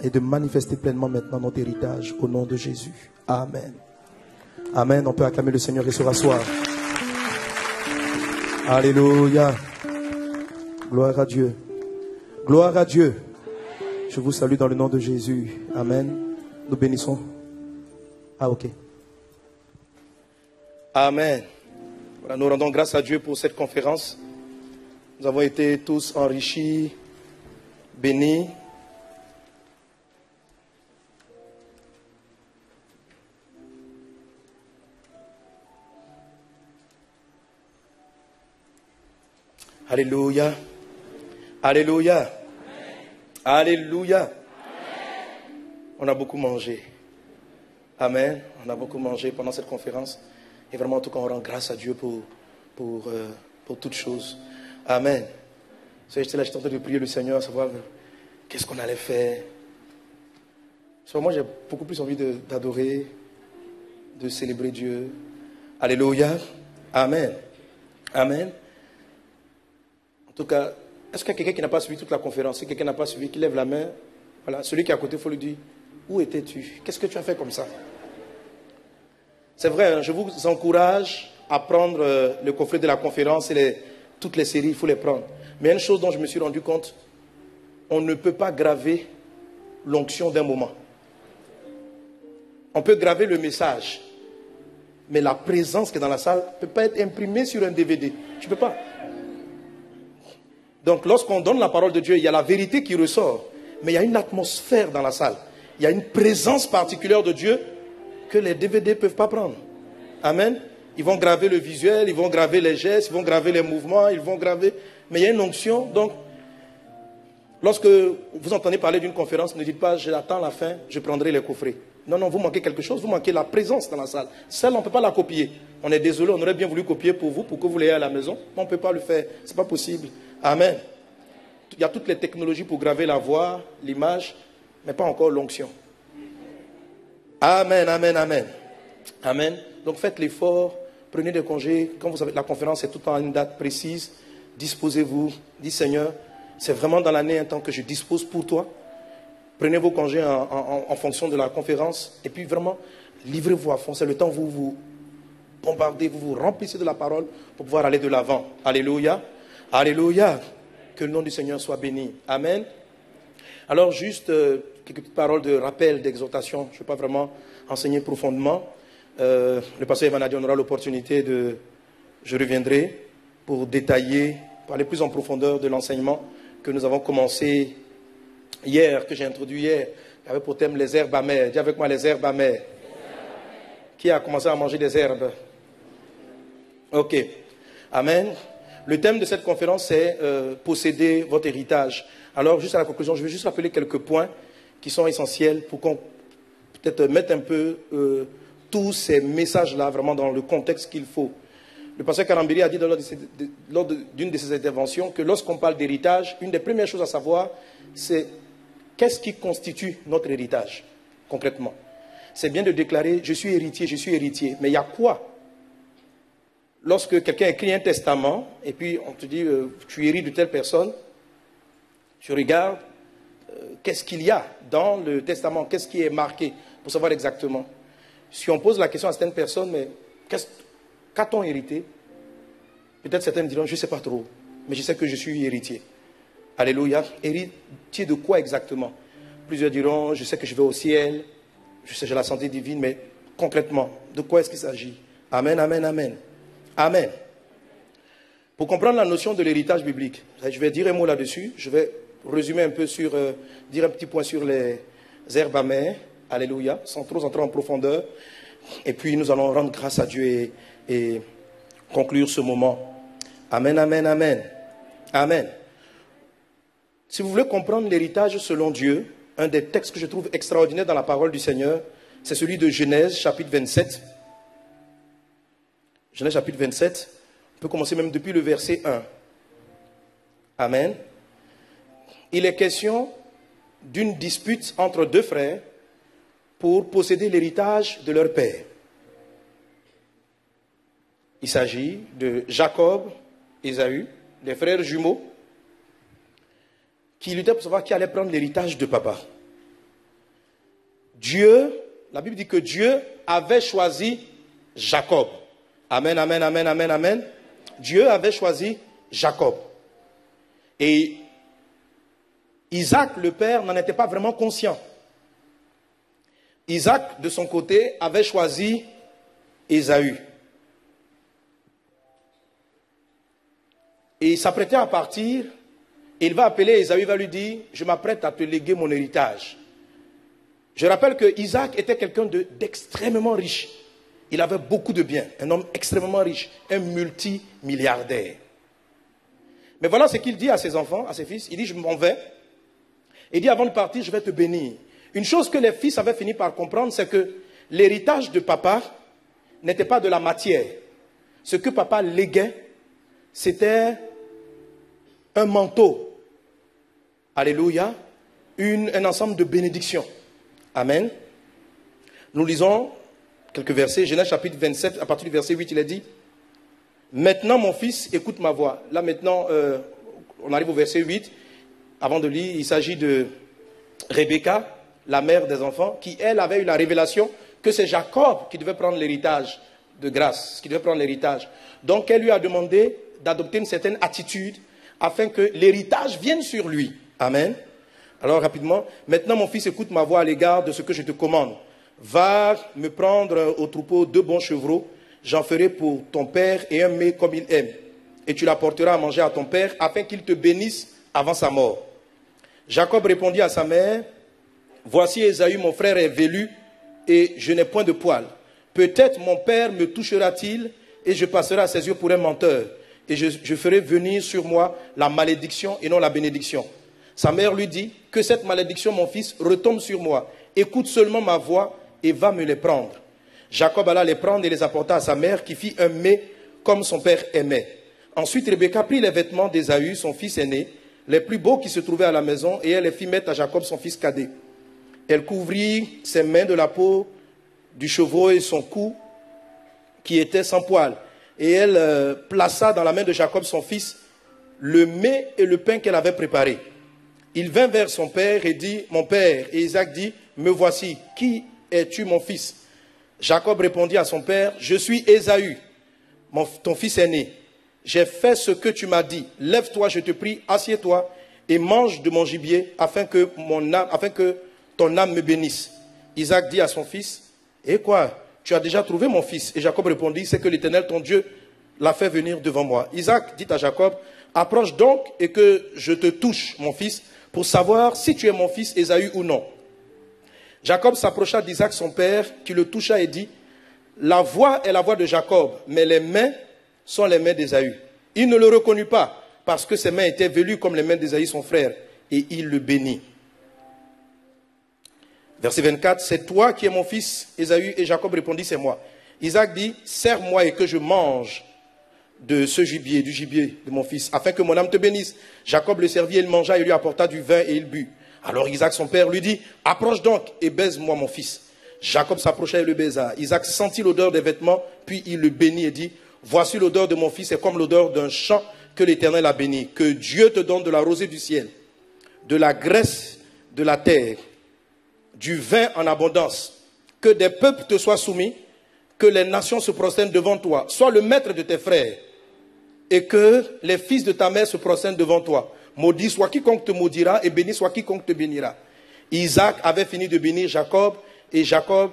et de manifester pleinement maintenant notre héritage au nom de Jésus. Amen. Amen. On peut acclamer le Seigneur et se rasseoir. Alléluia. Gloire à Dieu. Gloire à Dieu. Je vous salue dans le nom de Jésus. Amen. Nous bénissons. Ah, ok. Amen. Voilà, nous rendons grâce à Dieu pour cette conférence. Nous avons été tous enrichis, bénis. Alléluia. Alléluia. Amen. Alléluia. Amen. On a beaucoup mangé. Amen. On a beaucoup mangé pendant cette conférence. Et vraiment, en tout cas, on rend grâce à Dieu pour toutes choses. Amen. J'étais là, j'étais en train de prier le Seigneur, à savoir qu'est-ce qu'on allait faire. Moi, j'ai beaucoup plus envie d'adorer, de célébrer Dieu. Alléluia. Amen. Amen. En tout cas, est-ce qu'il y a quelqu'un qui n'a pas suivi toute la conférence? Si quelqu'un n'a pas suivi, qui lève la main. Voilà, celui qui est à côté, il faut lui dire, où étais-tu? Qu'est-ce que tu as fait comme ça? C'est vrai, hein, je vous encourage à prendre le coffret de la conférence et toutes les séries, il faut les prendre. Mais il y a une chose dont je me suis rendu compte, on ne peut pas graver l'onction d'un moment. On peut graver le message, mais la présence qui est dans la salle ne peut pas être imprimée sur un DVD. Tu ne peux pas. Donc lorsqu'on donne la parole de Dieu, il y a la vérité qui ressort, mais il y a une atmosphère dans la salle. Il y a une présence particulière de Dieu que les DVD ne peuvent pas prendre. Amen. Ils vont graver le visuel, ils vont graver les gestes, ils vont graver les mouvements, ils vont graver... Mais il y a une onction, donc... Lorsque vous entendez parler d'une conférence, ne dites pas, j'attends la fin, je prendrai les coffrets. Non, non, vous manquez quelque chose, vous manquez la présence dans la salle. Celle, on ne peut pas la copier. On est désolé, on aurait bien voulu copier pour vous, pour que vous l'ayez à la maison, mais on ne peut pas le faire. Ce n'est pas possible. Amen. Il y a toutes les technologies pour graver la voix, l'image, mais pas encore l'onction. Amen, amen, amen. Amen. Donc faites l'effort, prenez des congés. Quand vous avez la conférence, c'est tout le temps à une date précise. Disposez-vous. Dites Seigneur, c'est vraiment dans l'année un temps que je dispose pour toi. Prenez vos congés en fonction de la conférence. Et puis vraiment, livrez-vous à fond. C'est le temps où vous vous bombardez, vous vous remplissez de la parole pour pouvoir aller de l'avant. Alléluia. Alléluia. Que le nom du Seigneur soit béni. Amen. Alors juste quelques petites paroles de rappel, d'exhortation. Je ne vais pas vraiment enseigner profondément. Le pasteur Evan a dit on aura l'opportunité de... Je reviendrai pour détailler, pour aller plus en profondeur de l'enseignement que nous avons commencé hier, que j'ai introduit hier. Il y avait pour thème les herbes amères. Dis avec moi les herbes amères. Qui a commencé à manger des herbes? Ok. Amen. Le thème de cette conférence, c'est posséder votre héritage. Alors, juste à la conclusion, je vais juste rappeler quelques points qui sont essentiels pour qu'on peut-être mette un peu tous ces messages-là vraiment dans le contexte qu'il faut. Le pasteur Karambiri a dit lors d'une de ses interventions que lorsqu'on parle d'héritage, une des premières choses à savoir, c'est qu'est-ce qui constitue notre héritage, concrètement. C'est bien de déclarer « je suis héritier », mais il y a quoi? Lorsque quelqu'un écrit un testament, et puis on te dit tu hérites de telle personne, tu regardes qu'est-ce qu'il y a dans le testament, qu'est-ce qui est marqué, pour savoir exactement. Si on pose la question à certaines personnes, mais qu'a-t-on hérité? Peut-être certains diront, je ne sais pas trop, mais je sais que je suis héritier. Alléluia. Héritier de quoi exactement? Plusieurs diront, je sais que je vais au ciel, je sais que j'ai la santé divine, mais concrètement, de quoi est-ce qu'il s'agit? Amen, amen, amen. Amen. Pour comprendre la notion de l'héritage biblique, je vais dire un mot là-dessus. Je vais résumer un peu dire un petit point sur les herbes amères. Alléluia. Sans trop entrer en profondeur. Et puis nous allons rendre grâce à Dieu et conclure ce moment. Amen, amen, amen. Amen. Si vous voulez comprendre l'héritage selon Dieu, un des textes que je trouve extraordinaire dans la parole du Seigneur, c'est celui de Genèse, chapitre 27. Genèse chapitre 27, on peut commencer même depuis le verset 1. Amen. Il est question d'une dispute entre deux frères pour posséder l'héritage de leur père. Il s'agit de Jacob et Ésaü, des frères jumeaux, qui luttaient pour savoir qui allait prendre l'héritage de papa. Dieu, la Bible dit que Dieu avait choisi Jacob. Amen, amen, amen, amen, amen. Dieu avait choisi Jacob. Et Isaac, le père, n'en était pas vraiment conscient. Isaac, de son côté, avait choisi Ésaü. Et il s'apprêtait à partir. Et il va appeler Ésaü, il va lui dire, je m'apprête à te léguer mon héritage. Je rappelle que Isaac était quelqu'un d'extrêmement riche. Il avait beaucoup de biens, un homme extrêmement riche, un multimilliardaire. Mais voilà ce qu'il dit à ses enfants, à ses fils. Il dit, je m'en vais. Il dit, avant de partir, je vais te bénir. Une chose que les fils avaient fini par comprendre, c'est que l'héritage de papa n'était pas de la matière. Ce que papa léguait, c'était un manteau. Alléluia. Un ensemble de bénédictions. Amen. Nous lisons quelques versets. Genèse chapitre 27, à partir du verset 8, il est dit, maintenant mon fils, écoute ma voix. Là maintenant, on arrive au verset 8. Avant de lire, il s'agit de Rebecca, la mère des enfants, qui elle avait eu la révélation que c'est Jacob qui devait prendre l'héritage de grâce, qui devait prendre l'héritage. Donc elle lui a demandé d'adopter une certaine attitude afin que l'héritage vienne sur lui. Amen. Alors rapidement, maintenant mon fils, écoute ma voix à l'égard de ce que je te commande. Va me prendre au troupeau 2 bons chevreaux, j'en ferai pour ton père et un mets comme il aime. Et tu l'apporteras à manger à ton père afin qu'il te bénisse avant sa mort. Jacob répondit à sa mère, voici Ésaü, mon frère est velu et je n'ai point de poil. Peut-être mon père me touchera-t-il et je passerai à ses yeux pour un menteur. Et je ferai venir sur moi la malédiction et non la bénédiction. Sa mère lui dit, que cette malédiction, mon fils, retombe sur moi. Écoute seulement ma voix et va me les prendre. Jacob alla les prendre et les apporta à sa mère qui fit un mets comme son père aimait. Ensuite, Rebecca prit les vêtements d'Ésaü, son fils aîné, les plus beaux qui se trouvaient à la maison, et elle les fit mettre à Jacob, son fils cadet. Elle couvrit ses mains de la peau du chevreau et son cou qui était sans poil. Et elle plaça dans la main de Jacob, son fils, le mets et le pain qu'elle avait préparé. Il vint vers son père et dit, mon père. Et Isaac dit, me voici, qui es-tu, mon fils? Jacob répondit à son père, je suis Ésaü, ton fils aîné. J'ai fait ce que tu m'as dit. Lève-toi, je te prie, assieds-toi et mange de mon gibier afin que ton âme me bénisse. Isaac dit à son fils, et quoi? Tu as déjà trouvé mon fils? Et Jacob répondit, c'est que l'Éternel, ton Dieu, l'a fait venir devant moi. Isaac dit à Jacob, approche donc et que je te touche, mon fils, pour savoir si tu es mon fils Ésaü ou non. Jacob s'approcha d'Isaac, son père, qui le toucha et dit, la voix est la voix de Jacob, mais les mains sont les mains d'Ésaü. Il ne le reconnut pas, parce que ses mains étaient velues comme les mains d'Ésaü, son frère, et il le bénit. Verset 24, c'est toi qui es mon fils Ésaü, et Jacob répondit, c'est moi. Isaac dit, sers-moi et que je mange de ce gibier, du gibier de mon fils, afin que mon âme te bénisse. Jacob le servit, il mangea, il lui apporta du vin et il but. Alors Isaac, son père, lui dit, approche donc et baise-moi mon fils. Jacob s'approcha et le baisa. Isaac sentit l'odeur des vêtements, puis il le bénit et dit, voici l'odeur de mon fils, c'est comme l'odeur d'un champ que l'Éternel a béni. Que Dieu te donne de la rosée du ciel, de la graisse de la terre, du vin en abondance, que des peuples te soient soumis, que les nations se prosternent devant toi. Sois le maître de tes frères, et que les fils de ta mère se prosternent devant toi. Maudit soit quiconque te maudira, et béni soit quiconque te bénira. Isaac avait fini de bénir Jacob, et Jacob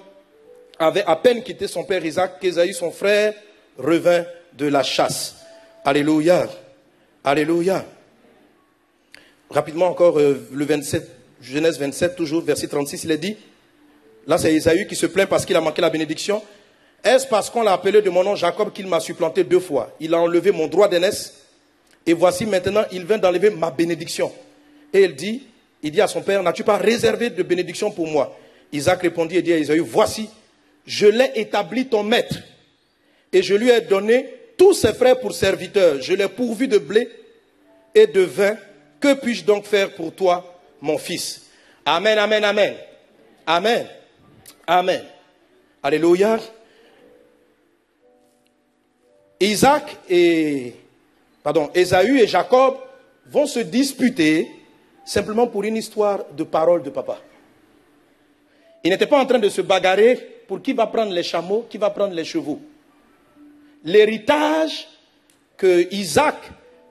avait à peine quitté son père Isaac, qu'Ésaü, son frère, revint de la chasse. Alléluia. Alléluia. Rapidement encore, le 27, Genèse 27, toujours, verset 36, il est dit, là c'est Ésaü qui se plaint parce qu'il a manqué la bénédiction. Est-ce parce qu'on l'a appelé de mon nom Jacob qu'il m'a supplanté 2 fois? Il a enlevé mon droit d'aînesse, et voici maintenant, il vient d'enlever ma bénédiction. Et il dit à son père, n'as-tu pas réservé de bénédiction pour moi? Isaac répondit et dit à Ésaü, voici, je l'ai établi ton maître, et je lui ai donné tous ses frères pour serviteurs. Je l'ai pourvu de blé et de vin. Que puis-je donc faire pour toi, mon fils? Amen, amen, amen. Amen. Amen. Alléluia. Ésaü et Jacob vont se disputer simplement pour une histoire de parole de papa. Ils n'étaient pas en train de se bagarrer pour qui va prendre les chameaux, qui va prendre les chevaux. L'héritage que Isaac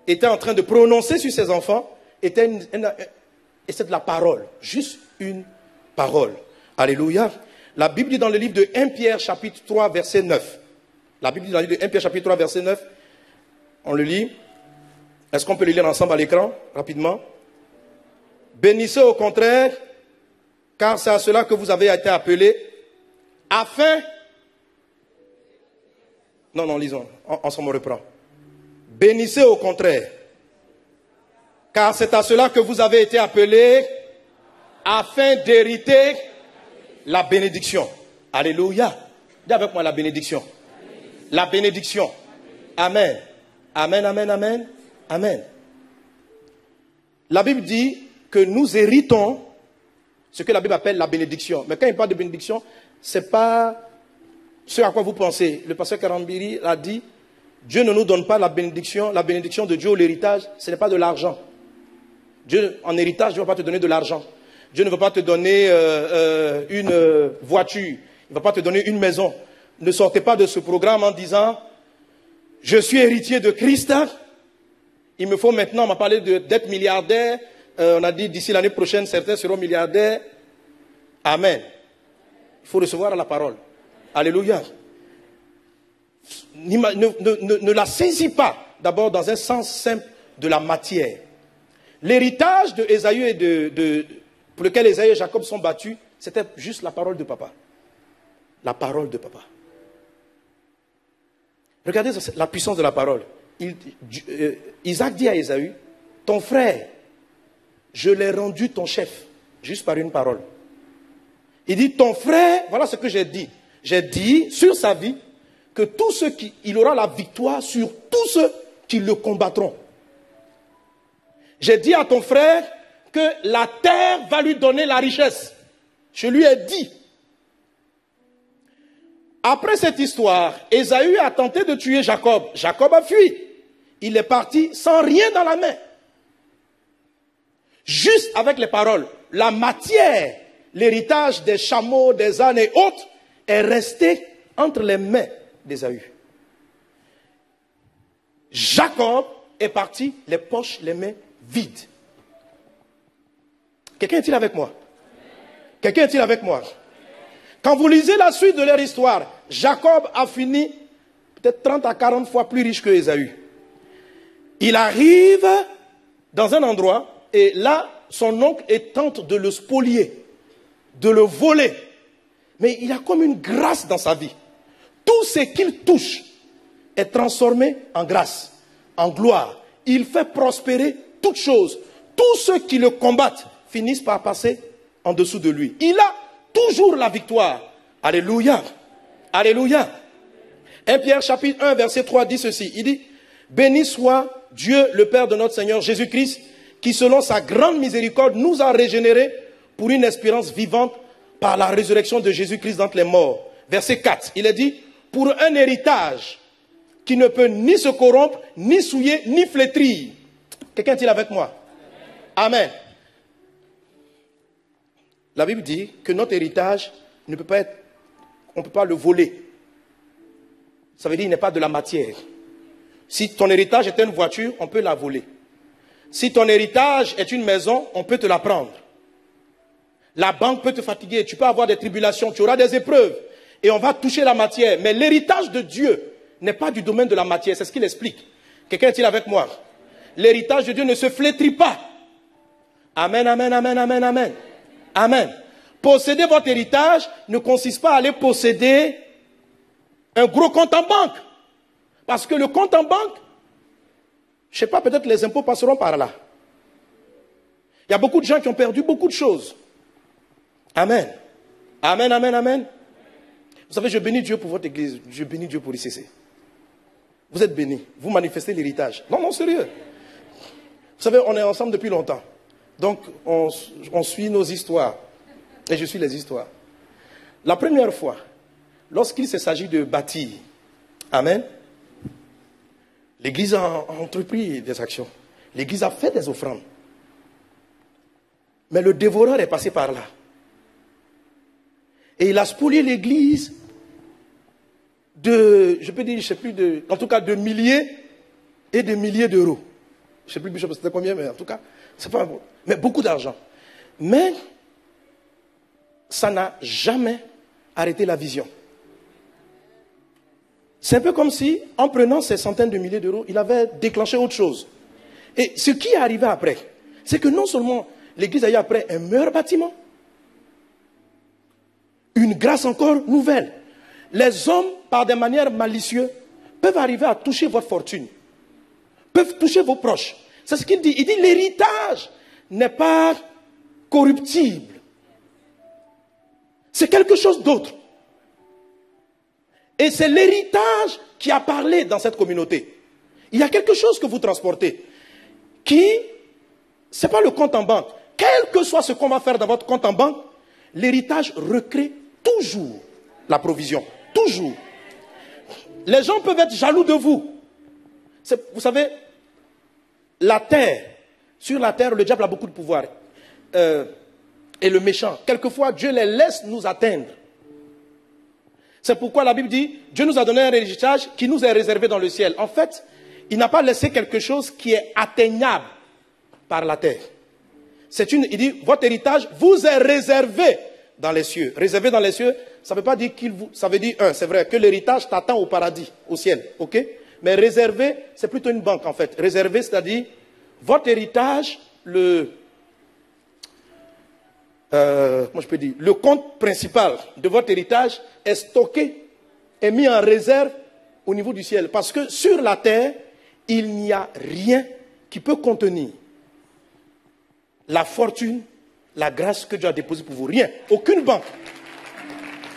était en train de prononcer sur ses enfants était c'était de la parole, juste une parole. Alléluia. La Bible dit dans le livre de 1 Pierre chapitre 3 verset 9. La Bible dit dans le livre de 1 Pierre chapitre 3 verset 9. On le lit. Est-ce qu'on peut le lire ensemble à l'écran, rapidement? Bénissez au contraire, car c'est à cela que vous avez été appelés, afin... Non, lisons, ensemble on reprend. Bénissez au contraire, car c'est à cela que vous avez été appelés, afin d'hériter la bénédiction. Alléluia. Dis avec moi la bénédiction. La bénédiction. Amen. Amen, amen, amen, amen. La Bible dit que nous héritons ce que la Bible appelle la bénédiction. Mais quand il parle de bénédiction, ce n'est pas ce à quoi vous pensez. Le pasteur Karambiri a dit, Dieu ne nous donne pas la bénédiction de Dieu ou l'héritage, ce n'est pas de l'argent. Dieu, en héritage, Dieu ne va pas te donner de l'argent. Dieu ne va pas te donner une voiture, il ne va pas te donner une maison. Ne sortez pas de ce programme en disant, je suis héritier de Christ, il me faut maintenant, on m'a parlé d'être milliardaire, on a dit d'ici l'année prochaine, certains seront milliardaires. Amen. Il faut recevoir la parole. Alléluia. Ne la saisis pas d'abord dans un sens simple de la matière. L'héritage de Ésaü et pour lequel Ésaü et Jacob sont battus, c'était juste la parole de papa. La parole de papa. Regardez la puissance de la parole. Isaac dit à Ésaü, ton frère, je l'ai rendu ton chef, juste par une parole. Il dit, ton frère, voilà ce que j'ai dit. J'ai dit sur sa vie que il aura la victoire sur tous ceux qui le combattront. J'ai dit à ton frère que la terre va lui donner la richesse. Je lui ai dit. Après cette histoire, Ésaü a tenté de tuer Jacob. Jacob a fui. Il est parti sans rien dans la main. Juste avec les paroles. La matière, l'héritage des chameaux, des ânes et autres, est resté entre les mains d'Ésaü. Jacob est parti, les poches, les mains vides. Quelqu'un est-il avec moi? Quelqu'un est-il avec moi? Quand vous lisez la suite de leur histoire, Jacob a fini peut-être 30 à 40 fois plus riche que Ésaü. Il arrive dans un endroit et là, son oncle tente de le spolier, de le voler. Mais il a comme une grâce dans sa vie. Tout ce qu'il touche est transformé en grâce, en gloire. Il fait prospérer toutes choses. Tous ceux qui le combattent finissent par passer en dessous de lui. Il a toujours la victoire. Alléluia. Alléluia. 1 Pierre chapitre 1 verset 3 dit ceci. Il dit, béni soit Dieu le Père de notre Seigneur Jésus-Christ, qui selon sa grande miséricorde nous a régénérés pour une espérance vivante par la résurrection de Jésus-Christ d'entre les morts. Verset 4, il est dit, pour un héritage qui ne peut ni se corrompre, ni souiller, ni flétrir. Quelqu'un est-il avec moi? Amen. La Bible dit que notre héritage ne peut pas être, on ne peut pas le voler. Ça veut dire qu'il n'est pas de la matière. Si ton héritage est une voiture, on peut la voler. Si ton héritage est une maison, on peut te la prendre. La banque peut te fatiguer, tu peux avoir des tribulations, tu auras des épreuves. Et on va toucher la matière. Mais l'héritage de Dieu n'est pas du domaine de la matière, c'est ce qu'il explique. Quelqu'un est-il avec moi? L'héritage de Dieu ne se flétrit pas. Amen, amen, amen, amen, amen. Amen. Posséder votre héritage ne consiste pas à aller posséder un gros compte en banque. Parce que le compte en banque, je ne sais pas, peut-être les impôts passeront par là. Il y a beaucoup de gens qui ont perdu beaucoup de choses. Amen. Amen, amen, amen. Vous savez, je bénis Dieu pour votre église. Je bénis Dieu pour ICC. Vous êtes bénis. Vous manifestez l'héritage. Non, non, sérieux. Vous savez, on est ensemble depuis longtemps. Donc, on suit nos histoires. Et je suis les histoires. La première fois, lorsqu'il s'agit de bâtir, amen, l'église a entrepris des actions. L'église a fait des offrandes. Mais le dévoreur est passé par là. Et il a spolié l'église de, je peux dire, je sais plus, en tout cas de milliers et de milliers d'euros. Je ne sais plus, Bishop, c'était combien, mais en tout cas, c'est pas bon. Mais beaucoup d'argent. Mais ça n'a jamais arrêté la vision. C'est un peu comme si, en prenant ces centaines de milliers d'euros, il avait déclenché autre chose. Et ce qui est arrivé après, c'est que non seulement l'église a eu après un meilleur bâtiment, une grâce encore nouvelle. Les hommes, par des manières malicieuses, peuvent arriver à toucher votre fortune, peuvent toucher vos proches. C'est ce qu'il dit. Il dit l'héritage n'est pas corruptible. C'est quelque chose d'autre. Et c'est l'héritage qui a parlé dans cette communauté. Il y a quelque chose que vous transportez qui, ce n'est pas le compte en banque. Quel que soit ce qu'on va faire dans votre compte en banque, l'héritage recrée toujours la provision. Toujours. Les gens peuvent être jaloux de vous. Vous savez, la terre, sur la terre, le diable a beaucoup de pouvoir. Et le méchant, quelquefois, Dieu les laisse nous atteindre. C'est pourquoi la Bible dit, Dieu nous a donné un héritage qui nous est réservé dans le ciel. En fait, il n'a pas laissé quelque chose qui est atteignable par la terre. Il dit, votre héritage vous est réservé dans les cieux. Réservé dans les cieux, ça ne veut pas dire ça veut dire, c'est vrai, que l'héritage t'attend au paradis, au ciel, ok? Mais réservé, c'est plutôt une banque en fait. Réservé, c'est-à-dire, votre héritage, comment je peux dire, le compte principal de votre héritage est stocké, est mis en réserve au niveau du ciel. Parce que sur la terre, il n'y a rien qui peut contenir la fortune, la grâce que Dieu a déposée pour vous. Rien. Aucune banque.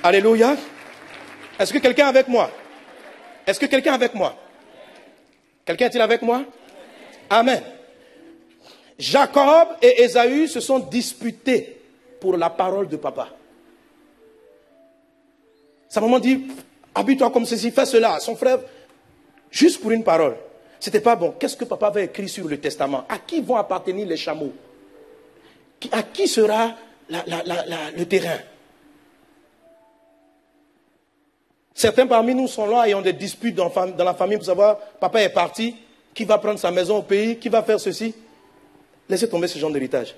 Alléluia. Est-ce que quelqu'un est avec moi? Est-ce que quelqu'un est avec moi? Quelqu'un est-il avec moi? Amen. Jacob et Ésaü se sont disputés pour la parole de papa. Sa maman dit, habille-toi comme ceci, fais cela. Son frère, juste pour une parole. C'était pas bon. Qu'est-ce que papa avait écrit sur le testament? À qui vont appartenir les chameaux? À qui sera le terrain? Certains parmi nous sont là et ont des disputes dans la famille pour savoir, papa est parti, qui va prendre sa maison au pays, qui va faire ceci? Laissez tomber ce genre d'héritage.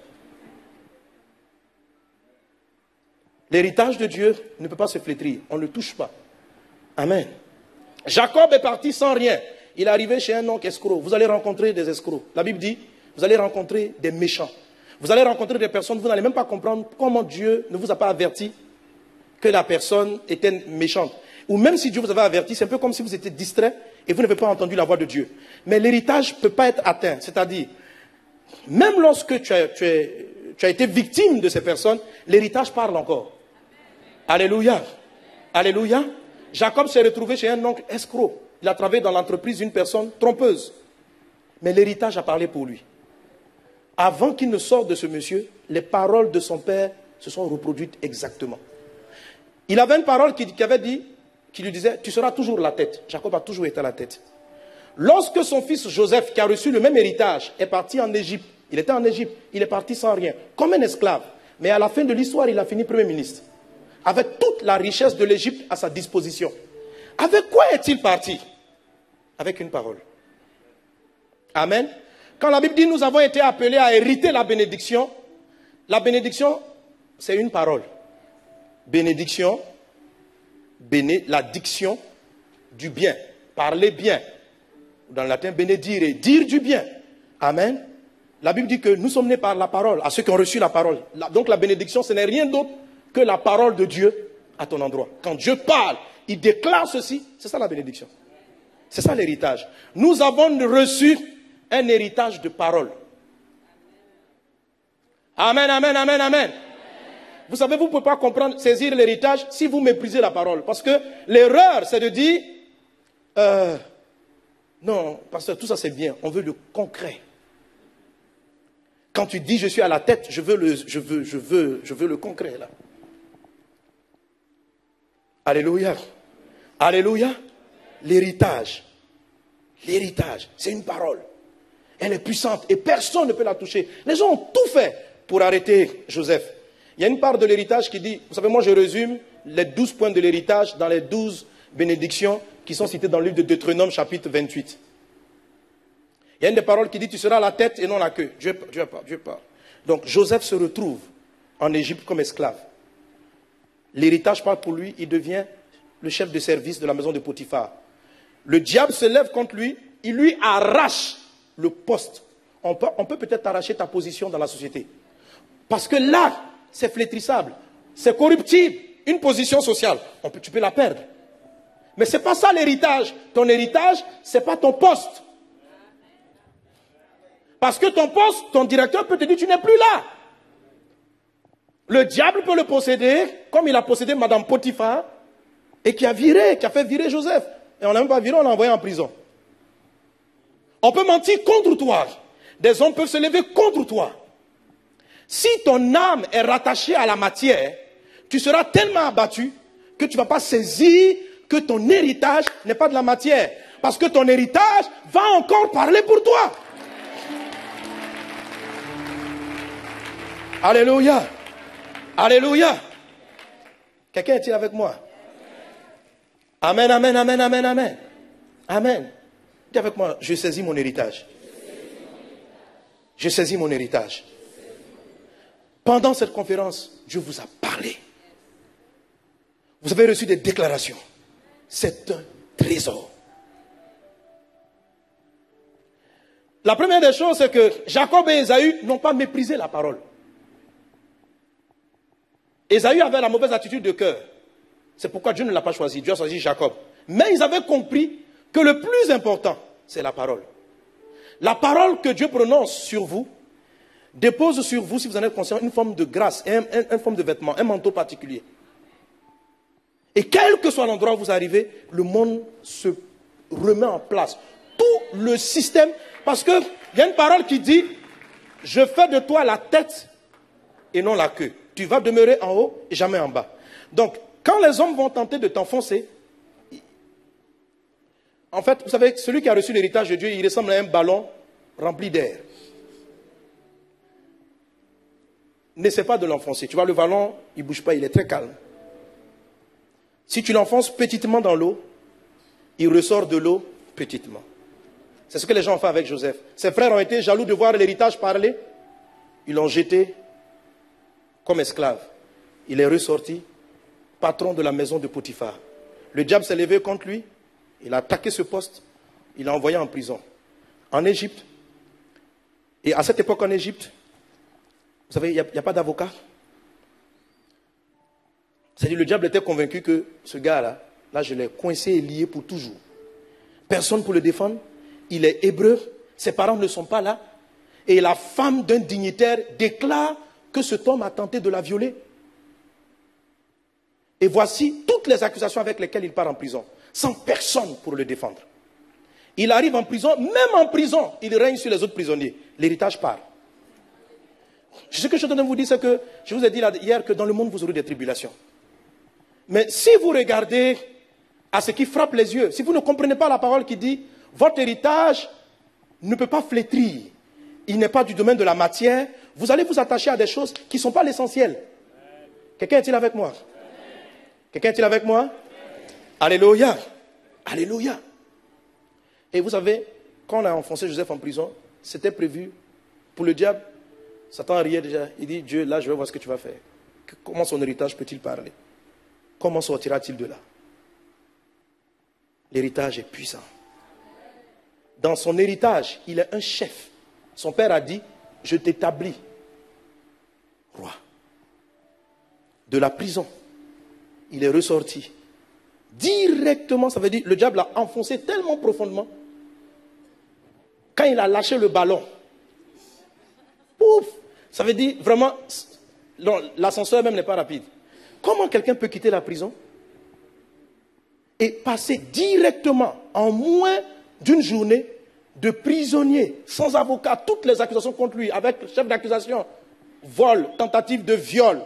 L'héritage de Dieu ne peut pas se flétrir. On ne le touche pas. Amen. Jacob est parti sans rien. Il est arrivé chez un oncle escroc. Vous allez rencontrer des escrocs. La Bible dit, vous allez rencontrer des méchants. Vous allez rencontrer des personnes, vous n'allez même pas comprendre comment Dieu ne vous a pas averti que la personne était méchante. Ou même si Dieu vous avait averti, c'est un peu comme si vous étiez distrait et vous n'avez pas entendu la voix de Dieu. Mais l'héritage ne peut pas être atteint. C'est-à-dire, même lorsque tu as été victime de ces personnes, l'héritage parle encore. Alléluia. Alléluia. Jacob s'est retrouvé chez un oncle escroc. Il a travaillé dans l'entreprise d'une personne trompeuse. Mais l'héritage a parlé pour lui. Avant qu'il ne sorte de ce monsieur, les paroles de son père se sont reproduites exactement. Il avait une parole qui lui disait, tu seras toujours la tête. Jacob a toujours été la tête. Lorsque son fils Joseph, qui a reçu le même héritage, est parti en Égypte, il était en Égypte, il est parti sans rien, comme un esclave. Mais à la fin de l'histoire, il a fini premier ministre. Avec toute la richesse de l'Égypte à sa disposition. Avec quoi est-il parti? Avec une parole. Amen. Quand la Bible dit nous avons été appelés à hériter la bénédiction, c'est une parole. Bénédiction, la diction du bien. Parler bien. Dans le latin, bénédire, dire du bien. Amen. La Bible dit que nous sommes nés par la parole, à ceux qui ont reçu la parole. Donc la bénédiction, ce n'est rien d'autre que la parole de Dieu à ton endroit. Quand Dieu parle, il déclare ceci, c'est ça la bénédiction. C'est ça l'héritage. Nous avons reçu un héritage de parole. Amen, amen, amen, amen. Vous savez, vous ne pouvez pas comprendre, saisir l'héritage si vous méprisez la parole. Parce que l'erreur, c'est de dire, non, pasteur, tout ça c'est bien, on veut le concret. Quand tu dis je suis à la tête, je veux le concret là. Alléluia. Alléluia. L'héritage. L'héritage, c'est une parole. Elle est puissante et personne ne peut la toucher. Les gens ont tout fait pour arrêter Joseph. Il y a une part de l'héritage qui dit, vous savez, moi je résume les 12 points de l'héritage dans les 12 bénédictions qui sont citées dans le livre de Deutéronome chapitre 28. Il y a une des paroles qui dit, tu seras la tête et non la queue. Dieu parle. Donc Joseph se retrouve en Égypte comme esclave. L'héritage parle pour lui, il devient le chef de service de la maison de Potiphar. Le diable se lève contre lui, il lui arrache le poste. On peut peut-être arracher ta position dans la société. Parce que là, c'est flétrissable, c'est corruptible, une position sociale. Tu peux la perdre. Mais ce n'est pas ça l'héritage. Ton héritage, ce n'est pas ton poste. Parce que ton poste, ton directeur peut te dire, tu n'es plus là. Le diable peut le posséder, comme il a possédé Madame Potiphar, et qui a fait virer Joseph. Et on ne l'a même pas viré, on l'a envoyé en prison. On peut mentir contre toi. Des hommes peuvent se lever contre toi. Si ton âme est rattachée à la matière, tu seras tellement abattu que tu ne vas pas saisir que ton héritage n'est pas de la matière. Parce que ton héritage va encore parler pour toi. Alléluia. Alléluia. Quelqu'un est-il avec moi? Amen, amen, amen, amen, amen. Amen. Dis avec moi, je saisis mon héritage. Je saisis mon héritage. Pendant cette conférence, Dieu vous a parlé. Vous avez reçu des déclarations. C'est un trésor. La première des choses, c'est que Jacob et Ésaü n'ont pas méprisé la parole. Ésaü avait la mauvaise attitude de cœur. C'est pourquoi Dieu ne l'a pas choisi. Dieu a choisi Jacob. Mais ils avaient compris que le plus important, c'est la parole. La parole que Dieu prononce sur vous, dépose sur vous, si vous en êtes conscient, une forme de grâce, une forme de vêtement, un manteau particulier. Et quel que soit l'endroit où vous arrivez, le monde se remet en place. Tout le système, parce qu'il y a une parole qui dit, je fais de toi la tête et non la queue. Tu vas demeurer en haut et jamais en bas. Donc, quand les hommes vont tenter de t'enfoncer, en fait, vous savez, celui qui a reçu l'héritage de Dieu, il ressemble à un ballon rempli d'air. N'essaie pas de l'enfoncer. Tu vois, le ballon, il ne bouge pas, il est très calme. Si tu l'enfonces petitement dans l'eau, il ressort de l'eau petitement. C'est ce que les gens ont fait avec Joseph. Ses frères ont été jaloux de voir l'héritage parler. Ils l'ont jeté comme esclave. Il est ressorti, patron de la maison de Potiphar. Le diable s'est levé contre lui. Il a attaqué ce poste. Il l'a envoyé en prison. En Égypte. Et à cette époque en Égypte, vous savez, il n'y a pas d'avocat. C'est-à-dire le diable était convaincu que ce gars-là, là je l'ai coincé et lié pour toujours. Personne pour le défendre. Il est hébreu. Ses parents ne sont pas là. Et la femme d'un dignitaire déclare que cet homme a tenté de la violer. Et voici toutes les accusations avec lesquelles il part en prison, sans personne pour le défendre. Il arrive en prison, même en prison, il règne sur les autres prisonniers. L'héritage part. Ce que je suis en train de vous dire, c'est que, je vous ai dit hier que dans le monde, vous aurez des tribulations. Mais si vous regardez à ce qui frappe les yeux, si vous ne comprenez pas la parole qui dit, votre héritage ne peut pas flétrir, il n'est pas du domaine de la matière, vous allez vous attacher à des choses qui ne sont pas l'essentiel. Quelqu'un est-il avec moi? Quelqu'un est-il avec moi? Alléluia. Alléluia. Et vous savez, quand on a enfoncé Joseph en prison, c'était prévu pour le diable. Satan riait déjà. Il dit, Dieu, là, je vais voir ce que tu vas faire. Comment son héritage peut-il parler? Comment sortira-t-il de là? L'héritage est puissant. Dans son héritage, il est un chef. Son père a dit, je t'établis roi. De la prison, il est ressorti. Directement, ça veut dire, le diable l'a enfoncé tellement profondément. Quand il a lâché le ballon, pouf, ça veut dire vraiment, l'ascenseur même n'est pas rapide. Comment quelqu'un peut quitter la prison et passer directement, en moins d'une journée, de prisonnier, sans avocat, toutes les accusations contre lui, avec le chef d'accusation, vol, tentative de viol,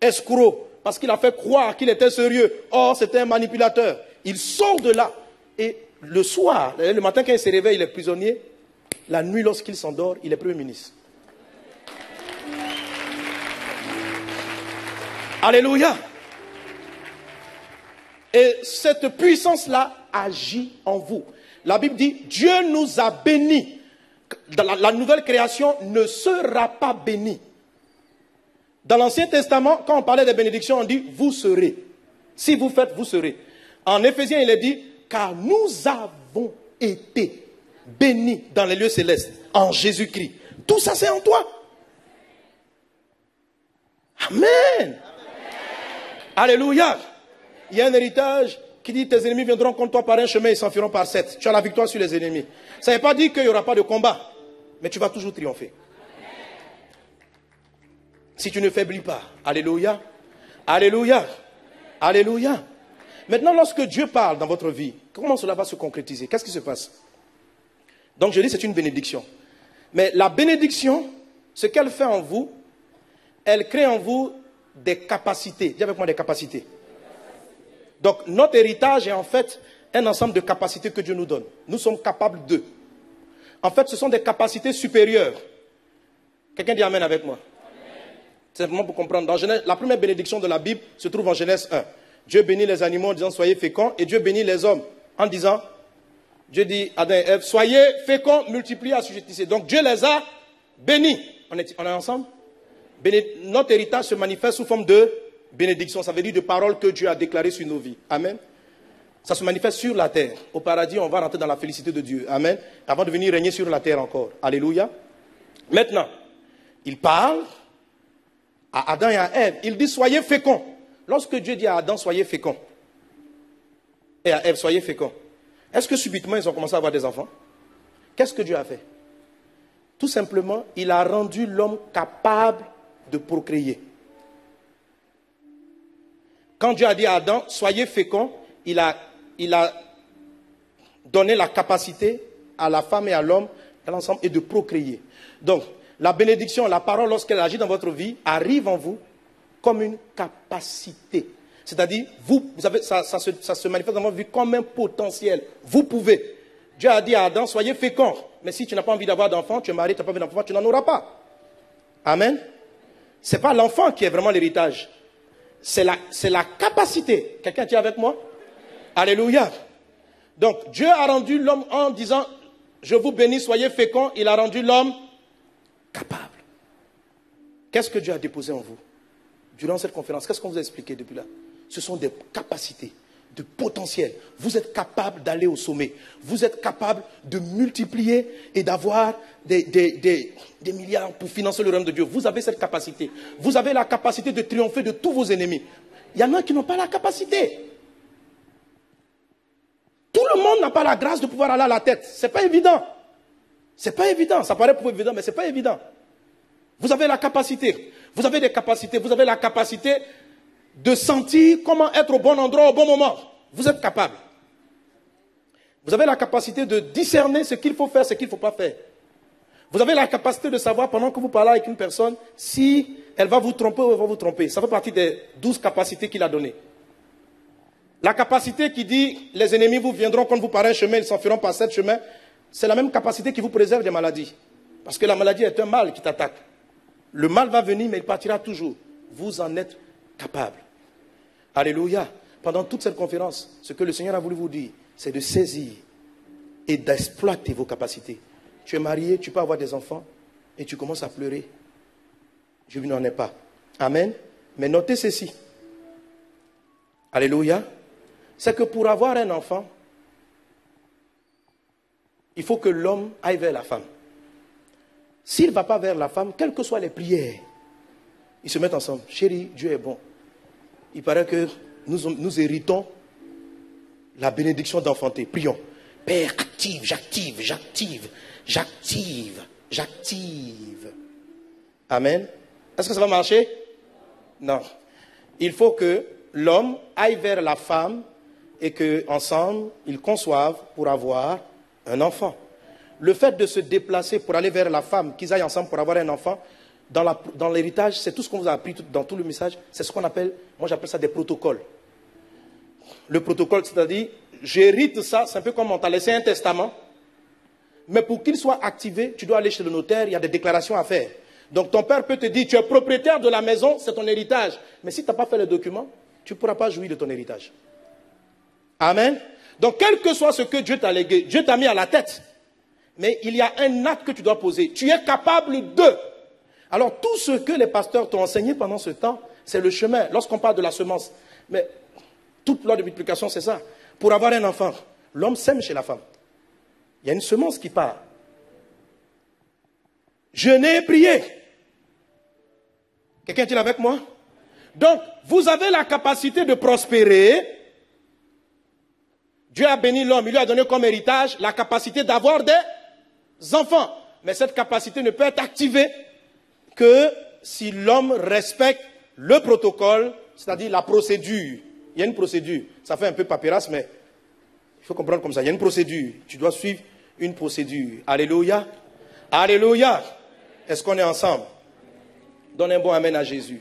escroc, parce qu'il a fait croire qu'il était sérieux. Or, c'était un manipulateur. Il sort de là. Et le soir, le matin quand il se réveille, il est prisonnier. La nuit, lorsqu'il s'endort, il est Premier ministre. Alléluia. Et cette puissance-là agit en vous. La Bible dit, Dieu nous a bénis. La nouvelle création ne sera pas bénie. Dans l'Ancien Testament, quand on parlait des bénédictions, on dit, vous serez. Si vous faites, vous serez. En Éphésiens, il est dit, car nous avons été bénis dans les lieux célestes, en Jésus-Christ. Tout ça, c'est en toi. Amen. Amen. Alléluia. Il y a un héritage qui dit, tes ennemis viendront contre toi par un chemin et s'enfuiront par 7. Tu as la victoire sur les ennemis. Ça ne veut pas dire qu'il n'y aura pas de combat, mais tu vas toujours triompher. Si tu ne faiblis pas. Alléluia. Alléluia. Alléluia. Maintenant, lorsque Dieu parle dans votre vie, comment cela va se concrétiser? Qu'est-ce qui se passe? Donc, je dis, c'est une bénédiction. Mais la bénédiction, ce qu'elle fait en vous, elle crée en vous des capacités. Dis avec moi des capacités. Donc, notre héritage est en fait un ensemble de capacités que Dieu nous donne. Nous sommes capables d'eux. En fait, ce sont des capacités supérieures. Quelqu'un dit Amen avec moi. Simplement pour comprendre. Dans Genèse, la première bénédiction de la Bible se trouve en Genèse 1. Dieu bénit les animaux en disant soyez féconds, et Dieu bénit les hommes en disant, Dieu dit à Adam et Ève, soyez féconds, multipliez, assujettissez. Donc Dieu les a bénis. On est ensemble? Notre héritage se manifeste sous forme de bénédiction. Ça veut dire de paroles que Dieu a déclarées sur nos vies. Amen. Ça se manifeste sur la terre. Au paradis, on va rentrer dans la félicité de Dieu. Amen. Avant de venir régner sur la terre encore. Alléluia. Maintenant, il parle à Adam et à Ève. Il dit soyez féconds. Lorsque Dieu dit à Adam soyez féconds et à Ève soyez féconds, est-ce que subitement ils ont commencé à avoir des enfants? Qu'est-ce que Dieu a fait? Tout simplement, il a rendu l'homme capable de procréer. Quand Dieu a dit à Adam soyez féconds, il a donné la capacité à la femme et à l'homme, à l'ensemble, et de procréer. Donc, la bénédiction, la parole, lorsqu'elle agit dans votre vie, arrive en vous comme une capacité. C'est-à-dire, vous avez, ça se manifeste dans votre vie comme un potentiel. Vous pouvez. Dieu a dit à Adam, soyez féconds. Mais si tu n'as pas envie d'avoir d'enfant, tu es marié, tu n'as pas envie d'enfant, tu n'en auras pas. Amen. Ce n'est pas l'enfant qui est vraiment l'héritage. C'est la capacité. Quelqu'un est avec moi? Alléluia. Donc, Dieu a rendu l'homme en disant, je vous bénis, soyez féconds. Il a rendu l'homme capable. Qu'est-ce que Dieu a déposé en vous? Durant cette conférence, qu'est-ce qu'on vous a expliqué depuis là? Ce sont des capacités, de potentiel. Vous êtes capable d'aller au sommet. Vous êtes capable de multiplier et d'avoir des milliards pour financer le royaume de Dieu. Vous avez cette capacité. Vous avez la capacité de triompher de tous vos ennemis. Il y en a qui n'ont pas la capacité. Tout le monde n'a pas la grâce de pouvoir aller à la tête. Ce n'est pas évident. Ce n'est pas évident. Ça paraît pour évident, mais ce n'est pas évident. Vous avez la capacité. Vous avez des capacités. Vous avez la capacité de sentir comment être au bon endroit au bon moment. Vous êtes capable. Vous avez la capacité de discerner ce qu'il faut faire, ce qu'il ne faut pas faire. Vous avez la capacité de savoir pendant que vous parlez avec une personne si elle va vous tromper ou elle va vous tromper. Ça fait partie des 12 capacités qu'il a données. La capacité qui dit les ennemis vous viendront quand vous parlez un chemin, ils s'enfuiront par 7 chemins, c'est la même capacité qui vous préserve des maladies. Parce que la maladie est un mal qui t'attaque. Le mal va venir, mais il partira toujours. Vous en êtes capable. Alléluia. Pendant toute cette conférence, ce que le Seigneur a voulu vous dire, c'est de saisir et d'exploiter vos capacités. Tu es marié, tu peux avoir des enfants, et tu commences à pleurer. Je n'en ai pas. Amen. Mais notez ceci. Alléluia. C'est que pour avoir un enfant, il faut que l'homme aille vers la femme. S'il ne va pas vers la femme, quelles que soient les prières, ils se mettent ensemble. Chérie, Dieu est bon. Il paraît que nous héritons la bénédiction d'enfanter. Prions. Père, active, j'active. Amen. Est-ce que ça va marcher? Non. Il faut que l'homme aille vers la femme et qu'ensemble, ils conçoivent pour avoir un enfant. Le fait de se déplacer pour aller vers la femme, qu'ils aillent ensemble pour avoir un enfant, dans l'héritage, c'est tout ce qu'on vous a appris dans tout le message, c'est ce qu'on appelle, moi j'appelle ça des protocoles. Le protocole, c'est-à-dire, j'hérite ça, c'est un peu comme on t'a laissé un testament, mais pour qu'il soit activé, tu dois aller chez le notaire, il y a des déclarations à faire. Donc ton père peut te dire, tu es propriétaire de la maison, c'est ton héritage. Mais si tu n'as pas fait le document, tu ne pourras pas jouir de ton héritage. Amen. Donc, quel que soit ce que Dieu t'a légué, Dieu t'a mis à la tête. Mais il y a un acte que tu dois poser. Tu es capable de. Alors, tout ce que les pasteurs t'ont enseigné pendant ce temps, c'est le chemin. Lorsqu'on parle de la semence. Mais toute loi de multiplication, c'est ça. Pour avoir un enfant, l'homme sème chez la femme. Il y a une semence qui part. Jeûner et prier. Quelqu'un est-il avec moi? Donc, vous avez la capacité de prospérer. Dieu a béni l'homme, il lui a donné comme héritage la capacité d'avoir des enfants. Mais cette capacité ne peut être activée que si l'homme respecte le protocole, c'est-à-dire la procédure. Il y a une procédure. Ça fait un peu paperasse, mais il faut comprendre comme ça. Il y a une procédure. Tu dois suivre une procédure. Alléluia. Alléluia. Est-ce qu'on est ensemble? Donne un bon amen à Jésus.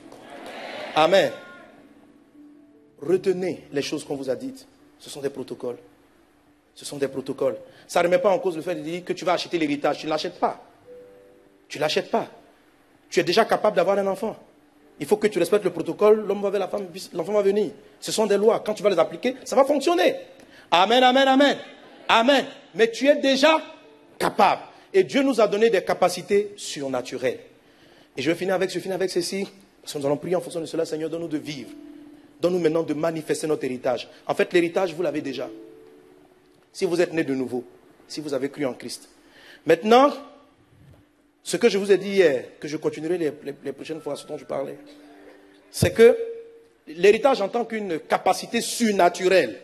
Amen. Retenez les choses qu'on vous a dites. Ce sont des protocoles. Ce sont des protocoles. Ça ne remet pas en cause le fait de dire que tu vas acheter l'héritage. Tu ne l'achètes pas. Tu ne l'achètes pas. Tu es déjà capable d'avoir un enfant. Il faut que tu respectes le protocole. L'homme va vers la femme, l'enfant va venir. Ce sont des lois. Quand tu vas les appliquer, ça va fonctionner. Amen, amen, amen. Amen. Mais tu es déjà capable. Et Dieu nous a donné des capacités surnaturelles. Et je vais finir avec ceci. Parce que nous allons prier en fonction de cela. Seigneur, donne-nous de vivre. Donne-nous maintenant de manifester notre héritage. En fait, l'héritage, vous l'avez déjà. Si vous êtes né de nouveau, si vous avez cru en Christ. Maintenant, ce que je vous ai dit hier, que je continuerai les prochaines fois, ce dont je parlais, c'est que l'héritage en tant qu'une capacité surnaturelle.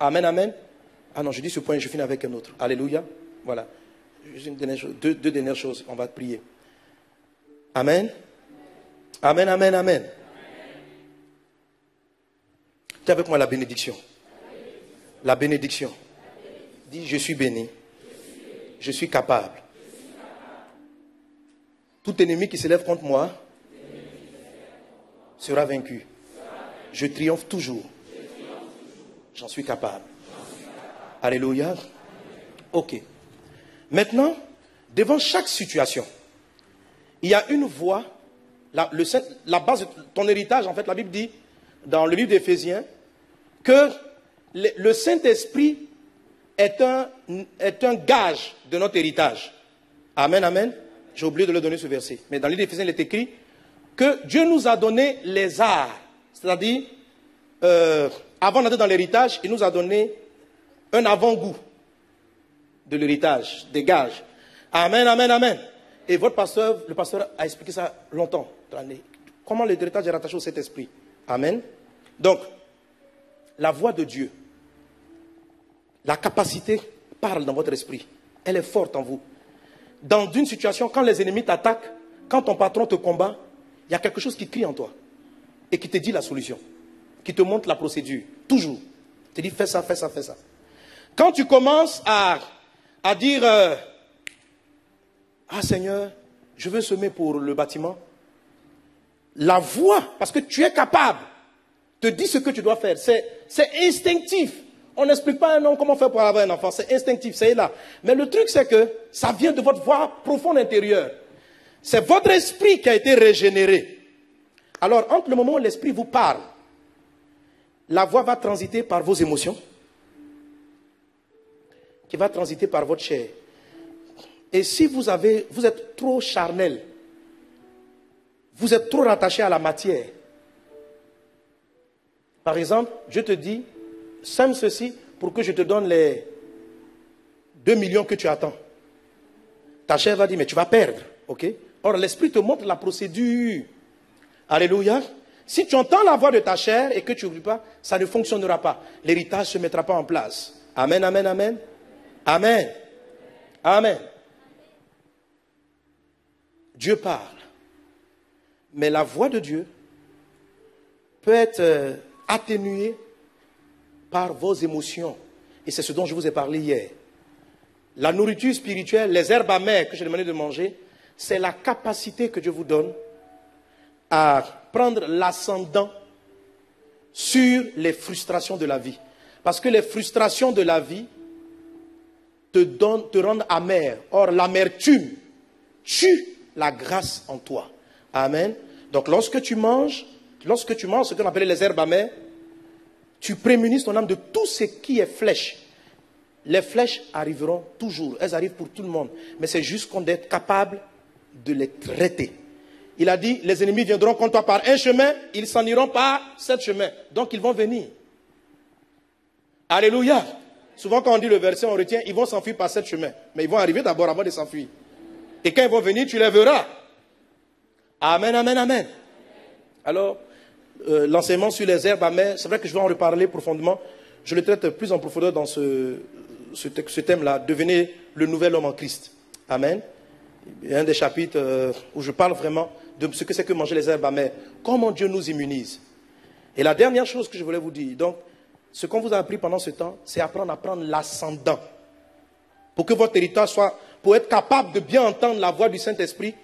Amen, amen. Ah non, je dis ce point et je finis avec un autre. Alléluia. Voilà. Juste une dernière chose, deux dernières choses, on va prier. Amen. Amen, amen, amen. Tu es avec moi la bénédiction. La bénédiction. Dis, je suis béni. Je suis capable. Tout ennemi qui s'élève contre moi sera vaincu. Je triomphe toujours. J'en suis capable. Alléluia. Ok. Maintenant, devant chaque situation, il y a une voie. La base de ton héritage, en fait, la Bible dit, dans le livre d'Éphésiens, que le Saint-Esprit est un gage de notre héritage. Amen, amen. J'ai oublié de le donner ce verset. Mais dans le livre d'Éphésiens, il est écrit que Dieu nous a donné les arts. C'est-à-dire, avant d'entrer dans l'héritage, il nous a donné un avant-goût de l'héritage, des gages. Amen, amen, amen. Et votre pasteur, le pasteur a expliqué ça longtemps dans l'année. Comment l'héritage est rattaché au Saint-Esprit. Amen. Donc, la voix de Dieu, la capacité parle dans votre esprit. Elle est forte en vous. Dans une situation, quand les ennemis t'attaquent, quand ton patron te combat, il y a quelque chose qui crie en toi et qui te dit la solution, qui te montre la procédure, toujours. Il te dit fais ça, fais ça, fais ça. Quand tu commences à dire ah Seigneur, je veux semer pour le bâtiment, la voix, parce que tu es capable, te dit ce que tu dois faire. C'est instinctif. On n'explique pas à un homme comment faire pour avoir un enfant. C'est instinctif, c'est là. Mais le truc, c'est que ça vient de votre voix profonde intérieure. C'est votre esprit qui a été régénéré. Alors, entre le moment où l'esprit vous parle, la voix va transiter par vos émotions, qui va transiter par votre chair. Et si vous êtes trop charnel, vous êtes trop rattaché à la matière. Par exemple, Dieu te dit, sème ceci pour que je te donne les 2 millions que tu attends. Ta chair va dire, mais tu vas perdre. Ok? Or, l'esprit te montre la procédure. Alléluia. Si tu entends la voix de ta chair et que tu n'oublies pas, ça ne fonctionnera pas. L'héritage ne se mettra pas en place. Amen, amen, amen. Amen. Amen. Dieu parle. Mais la voix de Dieu peut être atténuée par vos émotions. Et c'est ce dont je vous ai parlé hier. La nourriture spirituelle, les herbes amères que j'ai demandé de manger, c'est la capacité que Dieu vous donne à prendre l'ascendant sur les frustrations de la vie. Parce que les frustrations de la vie te rendent amer. Or, l'amertume tue la grâce en toi. Amen. Donc, lorsque tu manges ce qu'on appelle les herbes amères, Tu prémunises ton âme de tout ce qui est flèche. Les flèches arriveront toujours. Elles arrivent pour tout le monde. Mais c'est juste qu'on est capable de les traiter. Il a dit, les ennemis viendront contre toi par un chemin, ils s'en iront par 7 chemins. Donc ils vont venir. Alléluia. Souvent quand on dit le verset, on retient, ils vont s'enfuir par 7 chemins. Mais ils vont arriver d'abord avant de s'enfuir. Et quand ils vont venir, tu les verras. Amen, amen, amen. Alors, l'enseignement sur les herbes amères, c'est vrai que je vais en reparler profondément. Je le traite plus en profondeur dans ce thème-là. Devenez le nouvel homme en Christ. Amen. Il y a un des chapitres où je parle vraiment de ce que c'est que manger les herbes amères. Comment Dieu nous immunise. Et la dernière chose que je voulais vous dire, donc, ce qu'on vous a appris pendant ce temps, c'est apprendre à prendre l'ascendant. Pour que votre territoire soit, pour être capable de bien entendre la voix du Saint-Esprit,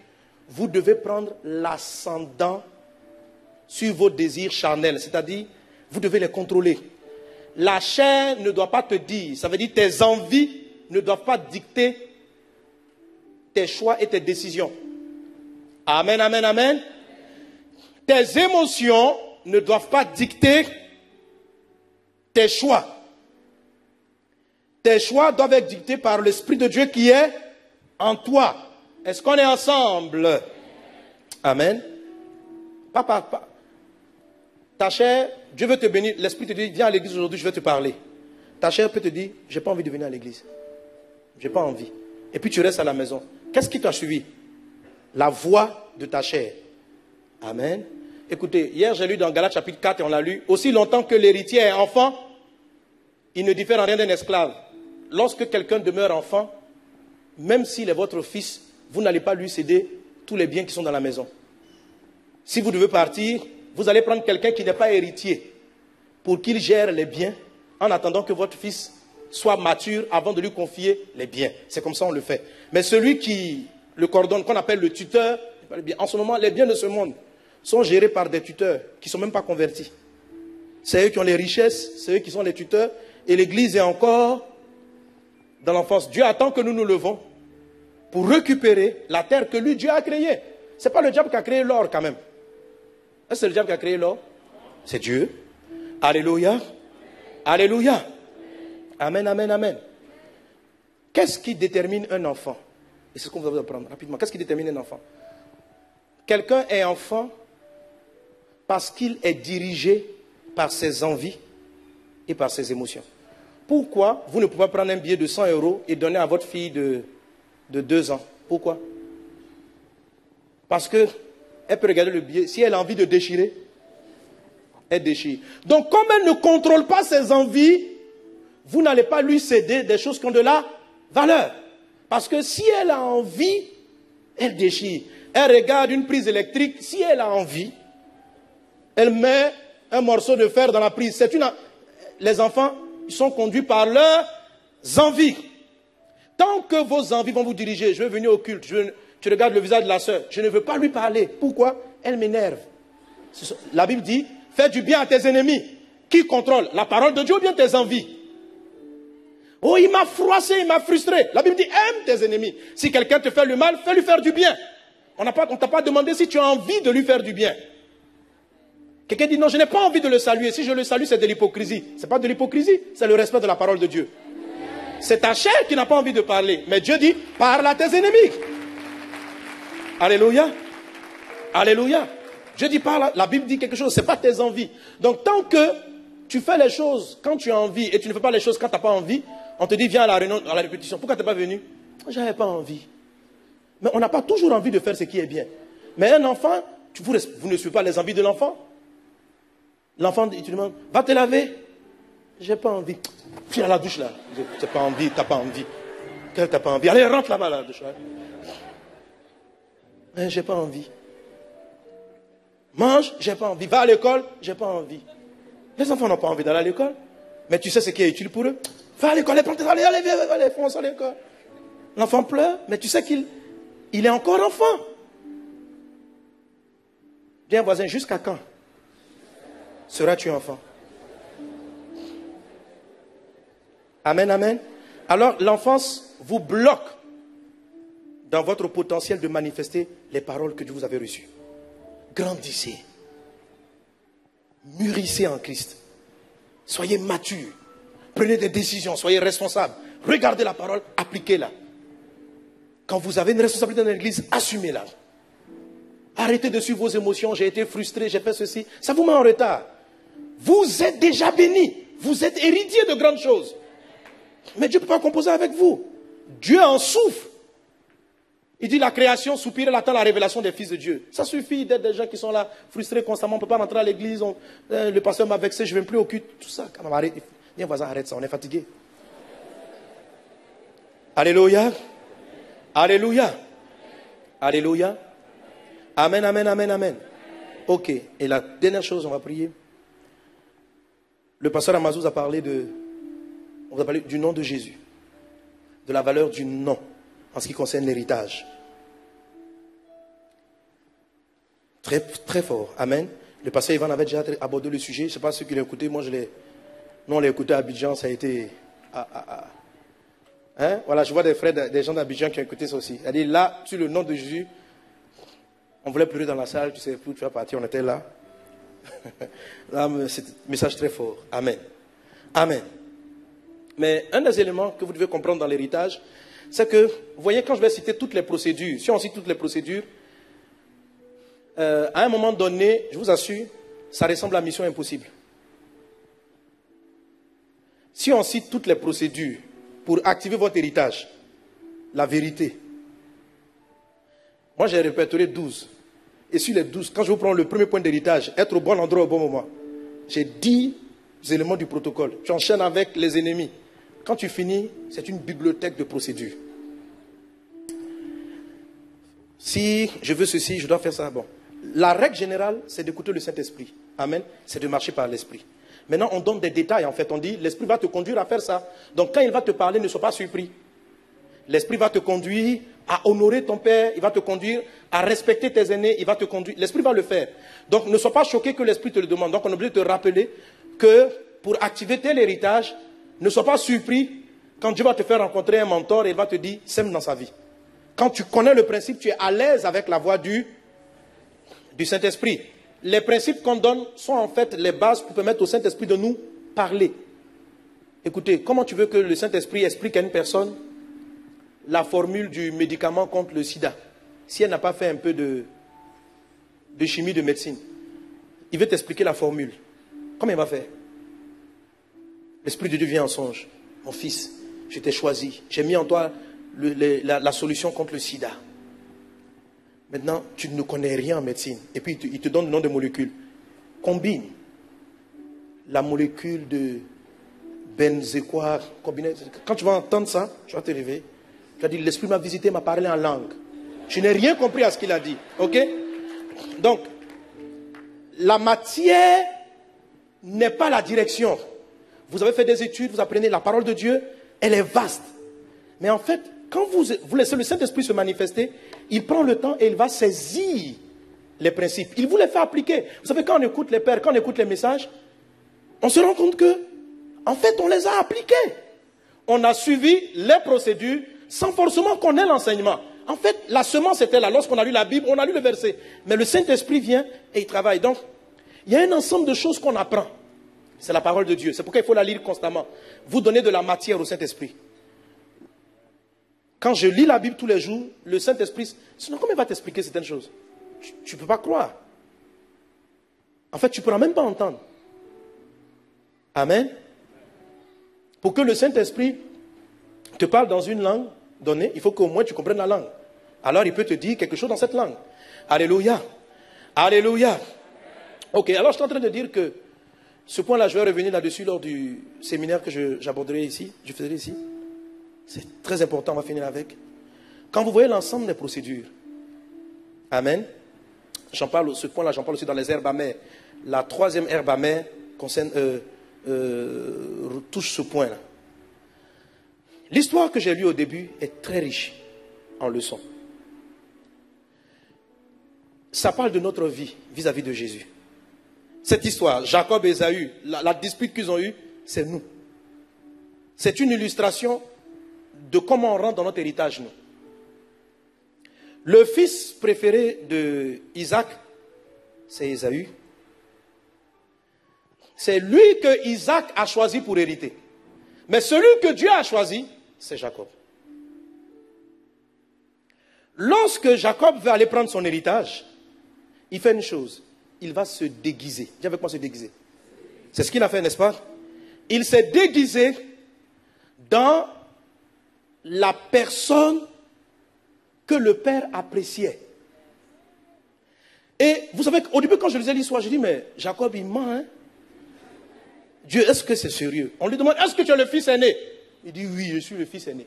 vous devez prendre l'ascendant sur vos désirs charnels. C'est-à-dire, vous devez les contrôler. La chair ne doit pas te dire, ça veut dire tes envies ne doivent pas dicter tes choix et tes décisions. Amen, amen, amen. Tes émotions ne doivent pas dicter tes choix. Tes choix doivent être dictés par l'Esprit de Dieu qui est en toi. Est-ce qu'on est ensemble? Amen. Papa, ta chair, Dieu veut te bénir. L'Esprit te dit, viens à l'église aujourd'hui, je vais te parler. Ta chair peut te dire, j'ai pas envie de venir à l'église. J'ai pas envie. Et puis tu restes à la maison. Qu'est-ce qui t'a suivi? La voix de ta chair. Amen. Écoutez, hier j'ai lu dans Galates chapitre 4 et on l'a lu. Aussi longtemps que l'héritier est enfant, il ne diffère en rien d'un esclave. Lorsque quelqu'un demeure enfant, même s'il est votre fils, vous n'allez pas lui céder tous les biens qui sont dans la maison. Si vous devez partir, vous allez prendre quelqu'un qui n'est pas héritier pour qu'il gère les biens en attendant que votre fils soit mature avant de lui confier les biens. C'est comme ça on le fait. Mais celui qui le coordonne, qu'on appelle le tuteur, en ce moment, les biens de ce monde sont gérés par des tuteurs qui ne sont même pas convertis. C'est eux qui ont les richesses, c'est eux qui sont les tuteurs. Et l'Église est encore dans l'enfance. Dieu attend que nous nous levons pour récupérer la terre que lui, Dieu a créée. Ce n'est pas le diable qui a créé l'or quand même. Est-ce que c'est le diable qui a créé l'or? C'est Dieu. Alléluia. Alléluia. Amen, amen, amen. Qu'est-ce qui détermine un enfant? Et c'est ce qu'on va vous apprendre rapidement. Qu'est-ce qui détermine un enfant? Quelqu'un est enfant parce qu'il est dirigé par ses envies et par ses émotions. Pourquoi vous ne pouvez pas prendre un billet de 100 € et donner à votre fille de 2 ans? Pourquoi? Parce qu'elle peut regarder le billet. Si elle a envie de déchirer, elle déchire. Donc comme elle ne contrôle pas ses envies, vous n'allez pas lui céder des choses qui ont de la valeur. Parce que si elle a envie, elle déchire. Elle regarde une prise électrique, si elle a envie, elle met un morceau de fer dans la prise. Les enfants, ils sont conduits par leurs envies. Tant que vos envies vont vous diriger, je veux venir au culte, tu regardes le visage de la sœur, je ne veux pas lui parler. Pourquoi? Elle m'énerve. La Bible dit, fais du bien à tes ennemis. Qui contrôle? La parole de Dieu ou bien tes envies? Oh, il m'a froissé, il m'a frustré. La Bible dit, aime tes ennemis. Si quelqu'un te fait le mal, fais-lui faire du bien. On ne t'a pas demandé si tu as envie de lui faire du bien. Quelqu'un dit, non, je n'ai pas envie de le saluer. Si je le salue, c'est de l'hypocrisie. Ce n'est pas de l'hypocrisie, c'est le respect de la parole de Dieu. C'est ta chair qui n'a pas envie de parler. Mais Dieu dit, parle à tes ennemis. Alléluia. Alléluia. Dieu dit, parle. La Bible dit quelque chose, ce n'est pas tes envies. Donc, tant que tu fais les choses quand tu as envie et tu ne fais pas les choses quand tu n'as pas envie, on te dit, viens à la réunion, à la répétition. Pourquoi tu n'es pas venu? Je n'avais pas envie. Mais on n'a pas toujours envie de faire ce qui est bien. Mais un enfant, vous ne suivez pas les envies de l'enfant. L'enfant, tu demandes, va te laver. J'ai pas envie. Viens à la douche là. J'ai pas envie, t'as pas envie. T'as pas envie. Allez, rentre là-bas la douche. J'ai pas envie. Mange, j'ai pas envie. Va à l'école, j'ai pas envie. Les enfants n'ont pas envie d'aller à l'école. Mais tu sais ce qui est utile pour eux. Va à l'école, allez, fonce à l'école. L'enfant pleure, mais tu sais qu'il est encore enfant. Dis voisin, jusqu'à quand seras-tu enfant? Amen, amen. Alors l'enfance vous bloque dans votre potentiel de manifester les paroles que Dieu vous avait reçues. Grandissez. Mûrissez en Christ. Soyez matures. Prenez des décisions, soyez responsables. Regardez la parole, appliquez-la. Quand vous avez une responsabilité dans l'église, assumez-la. Arrêtez de suivre vos émotions. J'ai été frustré, j'ai fait ceci. Ça vous met en retard. Vous êtes déjà bénis. Vous êtes héritier de grandes choses. Mais Dieu ne peut pas composer avec vous. Dieu en souffre. Il dit la création soupire, elle attend la révélation des fils de Dieu. Ça suffit d'être des gens qui sont là, frustrés constamment. On ne peut pas rentrer à l'église. Le pasteur m'a vexé, je ne viens plus au culte. Tout ça. Quand même, arrête. Viens voisin, arrête ça, on est fatigué. Alléluia. Alléluia. Alléluia. Amen, amen, amen, amen. Ok. Et la dernière chose, on va prier. Le pasteur Amazouz a parlé du nom de Jésus. De la valeur du nom en ce qui concerne l'héritage. Très, très fort. Amen. Le pasteur Ivan avait déjà abordé le sujet. Je ne sais pas ceux qui l'ont écouté. Moi, nous, on l'a écouté à Abidjan. Ça a été... Hein? Voilà, je vois des frères, des gens d'Abidjan qui ont écouté ça aussi. Elle dit, là, sur le nom de Jésus, on voulait pleurer dans la salle. Tu sais plus, tu vas partir. On était là. Là, c'est un message très fort. Amen. Amen. Mais un des éléments que vous devez comprendre dans l'héritage, c'est que, vous voyez, quand je vais citer toutes les procédures, si on cite toutes les procédures, à un moment donné, je vous assure, ça ressemble à Mission Impossible. Si on cite toutes les procédures pour activer votre héritage, la vérité, moi j'ai répertorié 12. Et sur les 12, quand je vous prends le premier point d'héritage, être au bon endroit au bon moment, j'ai 10 éléments du protocole. Tu enchaînes avec les ennemis. Quand tu finis, c'est une bibliothèque de procédures. Si je veux ceci, je dois faire ça. Bon. La règle générale, c'est d'écouter le Saint-Esprit. Amen. C'est de marcher par l'Esprit. Maintenant, on donne des détails. En fait, on dit, l'Esprit va te conduire à faire ça. Donc, quand il va te parler, ne sois pas surpris. L'Esprit va te conduire à honorer ton Père. Il va te conduire à respecter tes aînés. Il va te conduire. L'Esprit va le faire. Donc, ne sois pas choqué que l'Esprit te le demande. Donc, on est obligé de te rappeler que pour activer tel héritage, ne sois pas surpris quand Dieu va te faire rencontrer un mentor et il va te dire, sème dans sa vie. Quand tu connais le principe, tu es à l'aise avec la voix du Saint-Esprit. Les principes qu'on donne sont en fait les bases pour permettre au Saint-Esprit de nous parler. Écoutez, comment tu veux que le Saint-Esprit explique à une personne la formule du médicament contre le sida, si elle n'a pas fait un peu de chimie, de médecine? Il veut t'expliquer la formule. Comment il va faire? L'Esprit de Dieu vient en songe. Mon fils, je t'ai choisi. J'ai mis en toi la solution contre le sida. Maintenant, tu ne connais rien en médecine. Et puis, il te donne le nom de molécule. Combine la molécule de benzéquar. Quand tu vas entendre ça, tu vas te réveiller. Tu vas dire, l'Esprit m'a visité, m'a parlé en langue. Je n'ai rien compris à ce qu'il a dit. Ok? Donc, la matière n'est pas la direction. Vous avez fait des études, vous apprenez la parole de Dieu, elle est vaste. Mais en fait, quand vous laissez le Saint-Esprit se manifester, il prend le temps et il va saisir les principes. Il vous les fait appliquer. Vous savez, quand on écoute les pères, quand on écoute les messages, on se rend compte que, en fait, on les a appliqués. On a suivi les procédures sans forcément connaître l'enseignement. En fait, la semence était là. Lorsqu'on a lu la Bible, on a lu le verset. Mais le Saint-Esprit vient et il travaille. Donc, il y a un ensemble de choses qu'on apprend. C'est la parole de Dieu. C'est pourquoi il faut la lire constamment. Vous donnez de la matière au Saint-Esprit. Quand je lis la Bible tous les jours, le Saint-Esprit, sinon comment il va t'expliquer certaines choses? Tu ne peux pas croire. En fait, tu ne pourras même pas entendre. Amen. Pour que le Saint-Esprit te parle dans une langue donnée, il faut qu'au moins tu comprennes la langue. Alors il peut te dire quelque chose dans cette langue. Alléluia. Alléluia. Ok, alors je suis en train de dire que ce point-là, je vais revenir là-dessus lors du séminaire que j'aborderai ici, je ferai ici. C'est très important, on va finir avec. Quand vous voyez l'ensemble des procédures, amen, ce point-là, j'en parle aussi dans les herbes amères. La troisième herbe amère touche ce point-là. L'histoire que j'ai lue au début est très riche en leçons. Ça parle de notre vie vis-à-vis de Jésus. Cette histoire, Jacob et Ésaü, la dispute qu'ils ont eue, c'est nous. C'est une illustration de comment on rentre dans notre héritage, nous. Le fils préféré de Isaac, c'est Ésaü. C'est lui que Isaac a choisi pour hériter. Mais celui que Dieu a choisi, c'est Jacob. Lorsque Jacob veut aller prendre son héritage, il fait une chose. Il va se déguiser. Dis avec moi se déguiser. C'est ce qu'il a fait, n'est-ce pas? Il s'est déguisé dans la personne que le père appréciait. Et vous savez qu'au début, quand je lisais l'histoire, je dis, mais Jacob, il ment, hein? Dieu, est-ce que c'est sérieux? On lui demande, est-ce que tu es le fils aîné? Il dit, oui, je suis le fils aîné.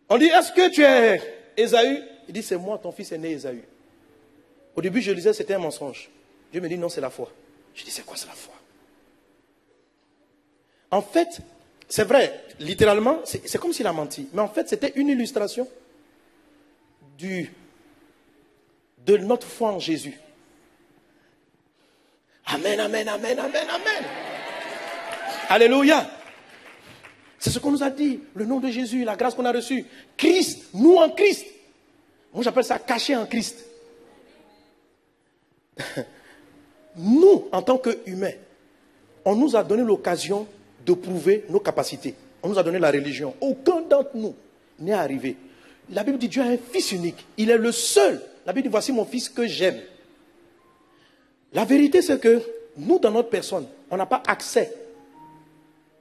On dit, est-ce que tu es Ésaü? Il dit, c'est moi, ton fils aîné, Ésaü. Au début, je lisais, c'était un mensonge. Dieu me dit, non, c'est la foi. Je dis, c'est quoi, c'est la foi? En fait, c'est vrai, littéralement, c'est comme s'il a menti. Mais en fait, c'était une illustration de notre foi en Jésus. Amen, amen, amen, amen, amen. Alléluia. C'est ce qu'on nous a dit. Le nom de Jésus, la grâce qu'on a reçue. Christ, nous en Christ. Moi, j'appelle ça caché en Christ. Nous, en tant qu'humains, on nous a donné l'occasion de prouver nos capacités. On nous a donné la religion. Aucun d'entre nous n'est arrivé. La Bible dit Dieu a un fils unique. Il est le seul. La Bible dit voici mon fils que j'aime. La vérité c'est que nous dans notre personne, on n'a pas accès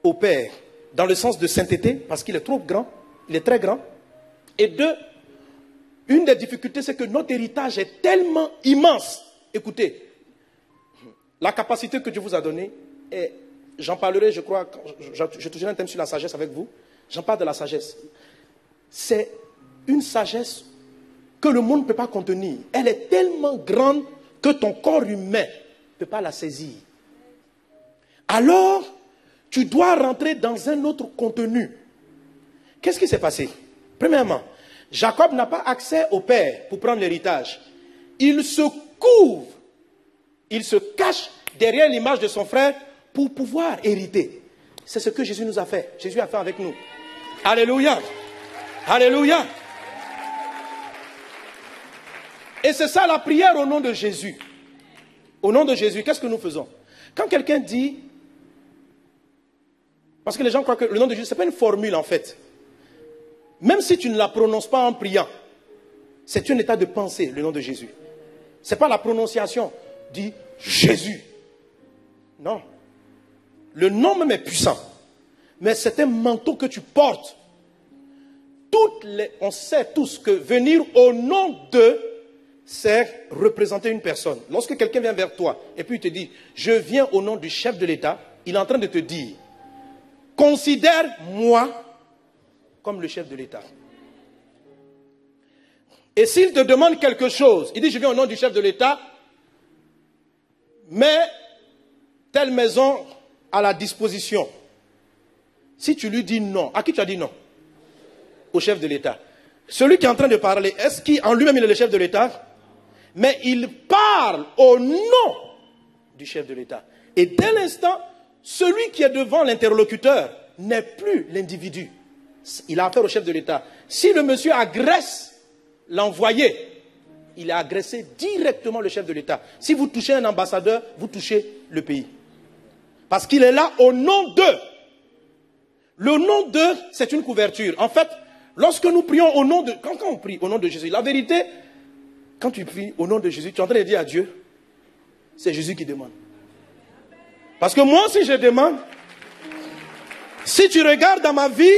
au Père dans le sens de sainteté parce qu'il est trop grand, il est très grand. Et deux, une des difficultés c'est que notre héritage est tellement immense. Écoutez, la capacité que Dieu vous a donnée, et j'en parlerai, je crois, je toucherai un thème sur la sagesse avec vous. J'en parle de la sagesse. C'est une sagesse que le monde ne peut pas contenir. Elle est tellement grande que ton corps humain ne peut pas la saisir. Alors, tu dois rentrer dans un autre contenu. Qu'est-ce qui s'est passé? Premièrement, Jacob n'a pas accès au père pour prendre l'héritage. Il se couvre, il se cache derrière l'image de son frère pour pouvoir hériter. C'est ce que Jésus nous a fait. Jésus a fait avec nous. Alléluia. Alléluia. Et c'est ça la prière au nom de Jésus. Au nom de Jésus, qu'est-ce que nous faisons? Quand quelqu'un dit, parce que les gens croient que le nom de Jésus, ce n'est pas une formule en fait. Même si tu ne la prononces pas en priant, c'est un état de pensée, le nom de Jésus. Ce n'est pas la prononciation, dit Jésus. Non. Le nom même est puissant. Mais c'est un manteau que tu portes. On sait tous que venir au nom de, c'est représenter une personne. Lorsque quelqu'un vient vers toi et puis il te dit, je viens au nom du chef de l'État, il est en train de te dire, considère-moi comme le chef de l'État. Et s'il te demande quelque chose, il dit, je viens au nom du chef de l'État, mais telle maison à la disposition. Si tu lui dis non, à qui tu as dit non? Au chef de l'État. Celui qui est en train de parler, est-ce qu'en lui-même il est le chef de l'État? Mais il parle au nom du chef de l'État. Et dès l'instant, celui qui est devant l'interlocuteur n'est plus l'individu. Il a affaire au chef de l'État. Si le monsieur agresse l'envoyé, il a agressé directement le chef de l'État. Si vous touchez un ambassadeur, vous touchez le pays. Parce qu'il est là au nom d'eux. Le nom d'eux, c'est une couverture. En fait, lorsque nous prions au nom de... Quand on prie au nom de Jésus, la vérité, quand tu pries au nom de Jésus, tu es en train de dire à Dieu, c'est Jésus qui demande. Parce que moi, si je demande, si tu regardes dans ma vie,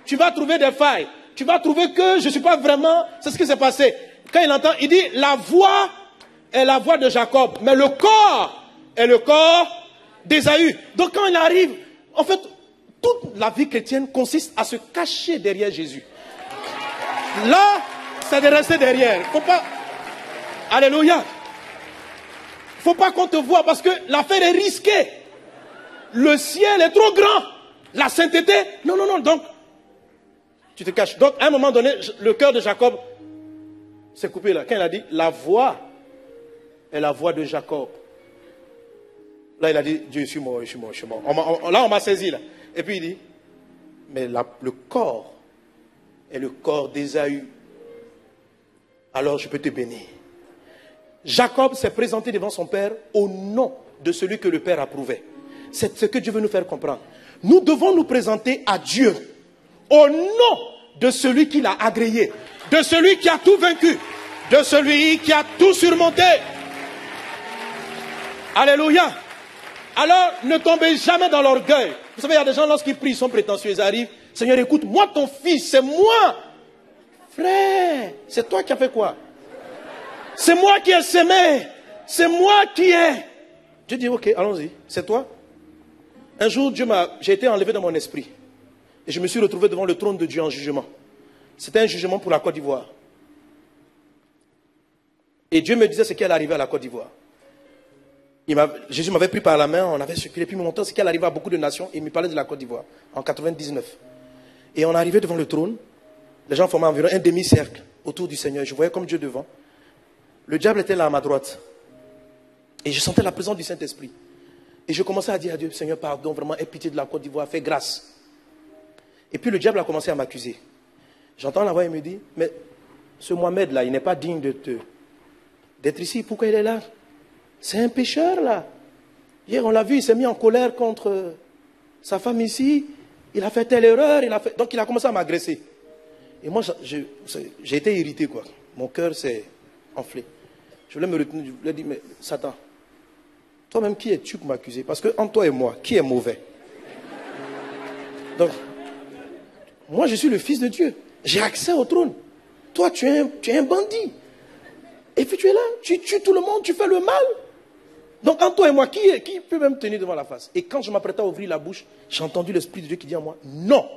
tu vas trouver des failles. Tu vas trouver que je ne suis pas vraiment... C'est ce qui s'est passé. Quand il entend, il dit, la voix est la voix de Jacob, mais le corps est le corps d'Ésaü. Donc quand il arrive, en fait, toute la vie chrétienne consiste à se cacher derrière Jésus. Là, c'est de rester derrière. Faut pas... Alléluia. Faut pas qu'on te voie parce que l'affaire est risquée. Le ciel est trop grand. La sainteté, non, non, non. Donc, tu te caches. Donc, à un moment donné, le cœur de Jacob s'est coupé là. Quand il a dit, la voix est la voix de Jacob. Là, il a dit, Dieu, je suis mort, je suis mort, je suis mort. Là, on m'a saisi là. Et puis il dit, mais le corps est le corps d'Ésaü. Alors je peux te bénir. Jacob s'est présenté devant son père au nom de celui que le Père approuvait. C'est ce que Dieu veut nous faire comprendre. Nous devons nous présenter à Dieu au nom de celui qui l'a agréé, de celui qui a tout vaincu, de celui qui a tout surmonté. Alléluia. Alors, ne tombez jamais dans l'orgueil. Vous savez, il y a des gens, lorsqu'ils prient, ils sont prétentieux, ils arrivent. Seigneur, écoute, moi ton fils, c'est moi. Frère, c'est toi qui as fait quoi? C'est moi qui ai semé. C'est moi qui ai. Dieu dit, ok, allons-y, c'est toi. Un jour, j'ai été enlevé dans mon esprit. Et je me suis retrouvé devant le trône de Dieu en jugement. C'était un jugement pour la Côte d'Ivoire. Et Dieu me disait ce qui allait arriver à la Côte d'Ivoire. Jésus m'avait pris par la main, on avait circulé, puis il me montrait ce qui allait arriver à beaucoup de nations. Et il me parlait de la Côte d'Ivoire, en 99. Et on arrivait devant le trône. Les gens formaient environ un demi-cercle autour du Seigneur. Je voyais comme Dieu devant. Le diable était là à ma droite. Et je sentais la présence du Saint-Esprit. Et je commençais à dire à Dieu, Seigneur, pardon, vraiment, aie pitié de la Côte d'Ivoire, fais grâce. Et puis le diable a commencé à m'accuser. J'entends la voix et il me dit, mais ce Mohamed-là, il n'est pas digne d'être ici. Pourquoi il est là? C'est un pécheur, là. Hier, on l'a vu, il s'est mis en colère contre sa femme ici. Il a fait telle erreur. Donc, il a commencé à m'agresser. Et moi, j'ai été irrité, quoi. Mon cœur s'est enflé. Je voulais me retenir. Je voulais dire, mais Satan, toi-même, qui es-tu pour m'accuser? Parce que entre toi et moi, qui est mauvais? Donc, moi, je suis le fils de Dieu. J'ai accès au trône. Toi, tu es un bandit. Et puis tu es là, tu tues tout le monde, tu fais le mal. Donc entre toi et moi, qui peut même tenir devant la face? Et quand je m'apprêtais à ouvrir la bouche, j'ai entendu l'Esprit de Dieu qui dit à moi, non.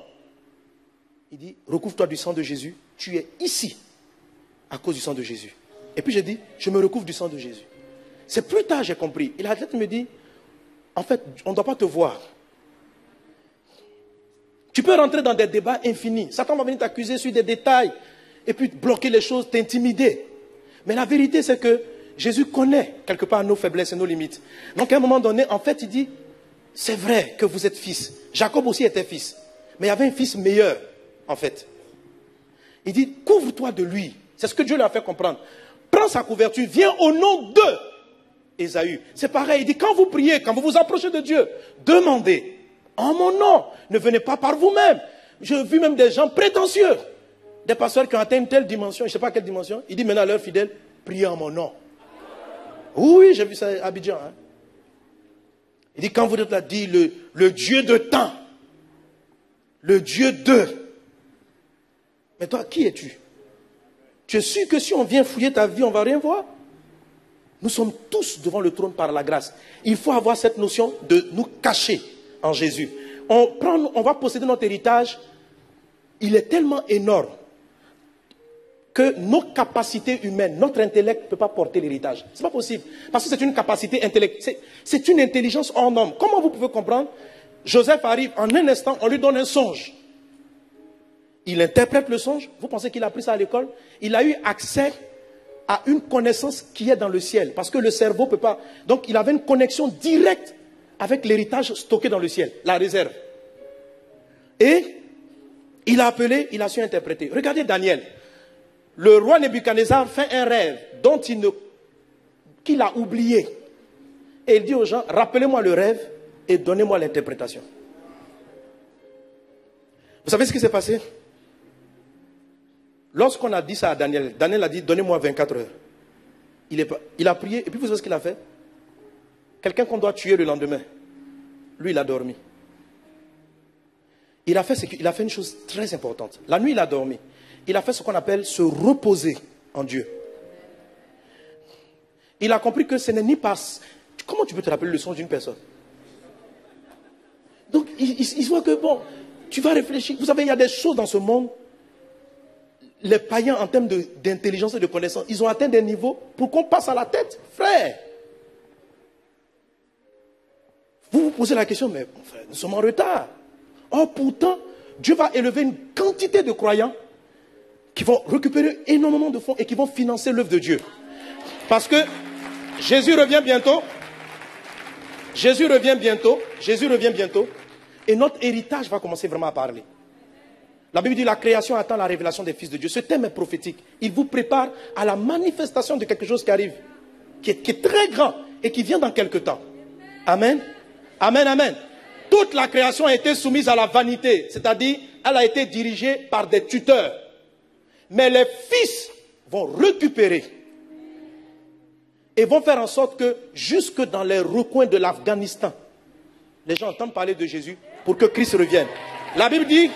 Il dit, recouvre-toi du sang de Jésus, tu es ici à cause du sang de Jésus. Et puis j'ai dit, je me recouvre du sang de Jésus. C'est plus tard j'ai compris. Et la tête me dit, en fait, on ne doit pas te voir. Tu peux rentrer dans des débats infinis. Satan va venir t'accuser sur des détails et puis bloquer les choses, t'intimider. Mais la vérité, c'est que Jésus connaît quelque part nos faiblesses et nos limites. Donc à un moment donné, en fait, il dit, c'est vrai que vous êtes fils. Jacob aussi était fils. Mais il y avait un fils meilleur, en fait. Il dit, couvre-toi de lui. C'est ce que Dieu lui a fait comprendre. Prends sa couverture, viens au nom de Ésaü. C'est pareil, il dit, quand vous priez, quand vous vous approchez de Dieu, demandez en mon nom. Ne venez pas par vous-même. J'ai vu même des gens prétentieux. Des pasteurs qui ont atteint une telle dimension, je ne sais pas quelle dimension. Il dit maintenant à leurs fidèles, priez en mon nom. Oui, j'ai vu ça à Abidjan. Hein. Il dit, quand vous êtes là, dit le Dieu de temps. Le Dieu de. Mais toi, qui es-tu? Tu es sûr que si on vient fouiller ta vie, on ne va rien voir? Nous sommes tous devant le trône par la grâce. Il faut avoir cette notion de nous cacher en Jésus. On va posséder notre héritage. Il est tellement énorme que nos capacités humaines, notre intellect ne peut pas porter l'héritage. Ce n'est pas possible. Parce que c'est une capacité intellectuelle. C'est une intelligence hors norme. Comment vous pouvez comprendre? Joseph arrive, en un instant, on lui donne un songe. Il interprète le songe. Vous pensez qu'il a appris ça à l'école? Il a eu accès à une connaissance qui est dans le ciel. Parce que le cerveau ne peut pas. Donc il avait une connexion directe avec l'héritage stocké dans le ciel, la réserve. Et il a appelé, il a su interpréter. Regardez Daniel. Le roi Nebuchadnezzar fait un rêve dont qu'il a oublié. Et il dit aux gens, rappelez-moi le rêve et donnez-moi l'interprétation. Vous savez ce qui s'est passé? Lorsqu'on a dit ça à Daniel, Daniel a dit, donnez-moi 24 heures. Il a prié, et puis vous savez ce qu'il a fait? Quelqu'un qu'on doit tuer le lendemain. Lui, il a dormi. Il a fait une chose très importante. La nuit, il a dormi. Il a fait ce qu'on appelle se reposer en Dieu. Il a compris que ce n'est ni pas... Comment tu peux te rappeler le songe d'une personne? Donc, il voit que, bon, tu vas réfléchir. Vous savez, il y a des choses dans ce monde. Les païens, en termes d'intelligence et de connaissance, ils ont atteint des niveaux pour qu'on passe à la tête. Frère, vous vous posez la question, mais frère, nous sommes en retard. Or, pourtant, Dieu va élever une quantité de croyants qui vont récupérer énormément de fonds et qui vont financer l'œuvre de Dieu. Parce que Jésus revient bientôt. Jésus revient bientôt. Jésus revient bientôt. Et notre héritage va commencer vraiment à parler. La Bible dit la création attend la révélation des fils de Dieu. Ce thème est prophétique. Il vous prépare à la manifestation de quelque chose qui arrive, qui est très grand et qui vient dans quelque temps. Amen. Amen, amen. Toute la création a été soumise à la vanité, c'est-à-dire elle a été dirigée par des tuteurs. Mais les fils vont récupérer et vont faire en sorte que jusque dans les recoins de l'Afghanistan, les gens entendent parler de Jésus pour que Christ revienne. La Bible dit,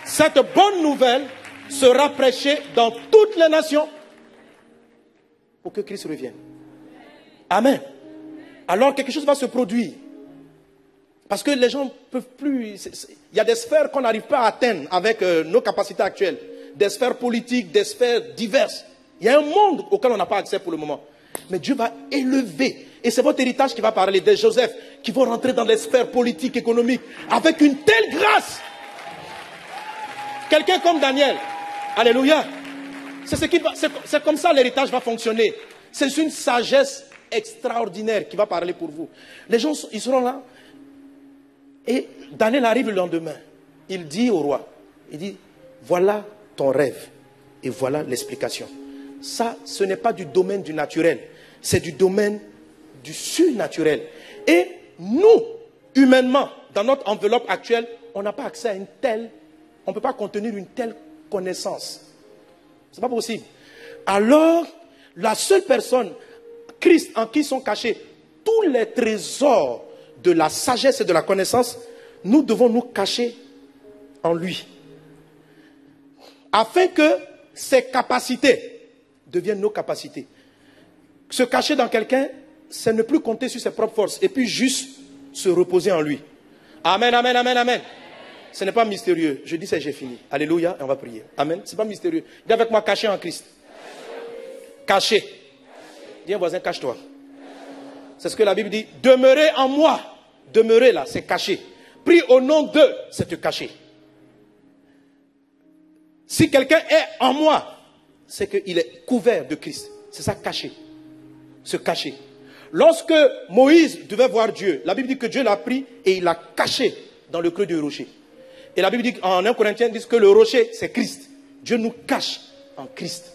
cette bonne nouvelle sera prêchée dans toutes les nations pour que Christ revienne. Amen. Alors quelque chose va se produire. Parce que les gens ne peuvent plus... Il y a des sphères qu'on n'arrive pas à atteindre avec nos capacités actuelles. Des sphères politiques, des sphères diverses. Il y a un monde auquel on n'a pas accès pour le moment. Mais Dieu va élever. Et c'est votre héritage qui va parler des Joseph qui vont rentrer dans les sphères politiques, économiques, avec une telle grâce. Quelqu'un comme Daniel. Alléluia. C'est comme ça l'héritage va fonctionner. C'est une sagesse extraordinaire qui va parler pour vous. Les gens, ils seront là. Et Daniel arrive le lendemain. Il dit au roi, il dit, voilà ton rêve et voilà l'explication. Ça, ce n'est pas du domaine du naturel, c'est du domaine du surnaturel. Et nous, humainement, dans notre enveloppe actuelle, on n'a pas accès à une telle, on ne peut pas contenir une telle connaissance. Ce n'est pas possible. Alors, la seule personne, Christ, en qui sont cachés tous les trésors de la sagesse et de la connaissance, nous devons nous cacher en lui. Afin que ses capacités deviennent nos capacités. Se cacher dans quelqu'un, c'est ne plus compter sur ses propres forces et puis juste se reposer en lui. Amen, amen, amen, amen. Ce n'est pas mystérieux. Je dis ça et j'ai fini. Alléluia, et on va prier. Amen. Ce n'est pas mystérieux. Dis avec moi, caché en Christ. Caché. Dis à un voisin, cache-toi. C'est ce que la Bible dit. Demeurez en moi. Demeurer là, c'est caché. Prie au nom d'eux, c'est te cacher. Si quelqu'un est en moi, c'est qu'il est couvert de Christ. C'est ça, caché. Se cacher. Lorsque Moïse devait voir Dieu, la Bible dit que Dieu l'a pris et il l'a caché dans le creux du rocher. Et la Bible dit en 1 Corinthiens dit que le rocher, c'est Christ. Dieu nous cache en Christ.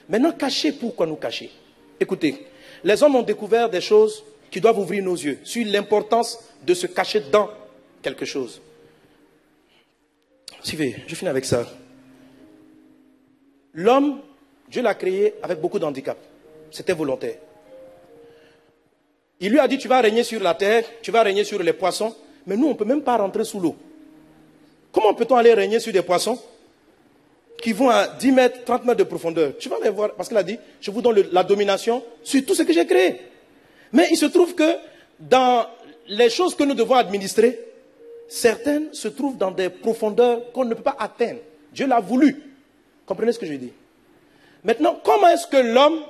Maintenant, cacher, pourquoi nous cacher? Écoutez, les hommes ont découvert des choses qui doivent ouvrir nos yeux sur l'importance de se cacher dans quelque chose. Suivez, je finis avec ça. L'homme, Dieu l'a créé avec beaucoup d'handicap. C'était volontaire. Il lui a dit, tu vas régner sur la terre, tu vas régner sur les poissons, mais nous, on ne peut même pas rentrer sous l'eau. Comment peut-on aller régner sur des poissons qui vont à 10 mètres, 30 mètres de profondeur? Tu vas les voir, parce qu'il a dit, je vous donne la domination sur tout ce que j'ai créé. Mais il se trouve que dans les choses que nous devons administrer, certaines se trouvent dans des profondeurs qu'on ne peut pas atteindre. Dieu l'a voulu. Comprenez ce que je dis? Maintenant, comment est-ce que l'homme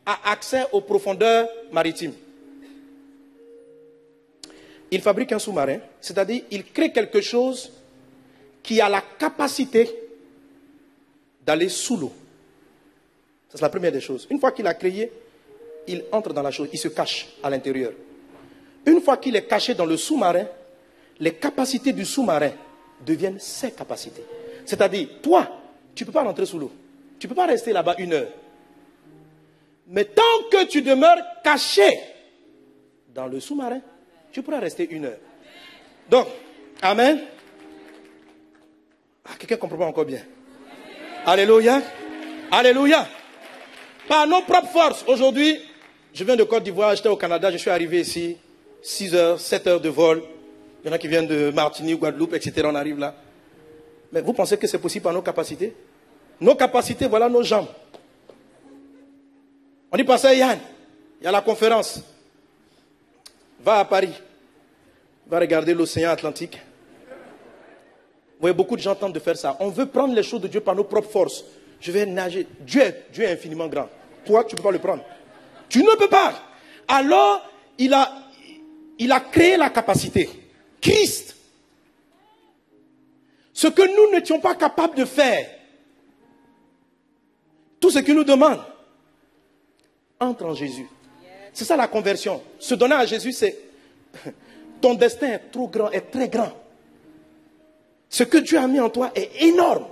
a accès aux profondeurs maritimes? Il fabrique un sous-marin, c'est-à-dire il crée quelque chose qui a la capacité d'aller sous l'eau. C'est la première des choses. Une fois qu'il a créé, il entre dans la chose, il se cache à l'intérieur. Une fois qu'il est caché dans le sous-marin, les capacités du sous-marin deviennent ses capacités. C'est-à-dire, toi, tu ne peux pas rentrer sous l'eau. Tu ne peux pas rester là-bas 1 heure. Mais tant que tu demeures caché dans le sous-marin, tu pourras rester 1 heure. Donc, amen. Ah, quelqu'un ne comprend pas encore bien. Alléluia. Alléluia. Par nos propres forces, aujourd'hui, je viens de Côte d'Ivoire, j'étais au Canada, je suis arrivé ici, 6 heures, 7 heures de vol. Il y en a qui viennent de Martinique, Guadeloupe, etc. On arrive là. Mais vous pensez que c'est possible par nos capacités? Nos capacités, voilà nos jambes. On dit, pasteur Yann, il y a la conférence. Va à Paris. Va regarder l'océan Atlantique. Vous voyez, beaucoup de gens tentent de faire ça. On veut prendre les choses de Dieu par nos propres forces. Je vais nager. Dieu est infiniment grand. Toi, tu ne peux pas le prendre. Tu ne peux pas. Alors, il a créé la capacité. Christ. Ce que nous n'étions pas capables de faire. Tout ce qu'il nous demande. Entre en Jésus. C'est ça la conversion. Se donner à Jésus, c'est... Ton destin est trop grand, est très grand. Ce que Dieu a mis en toi est énorme.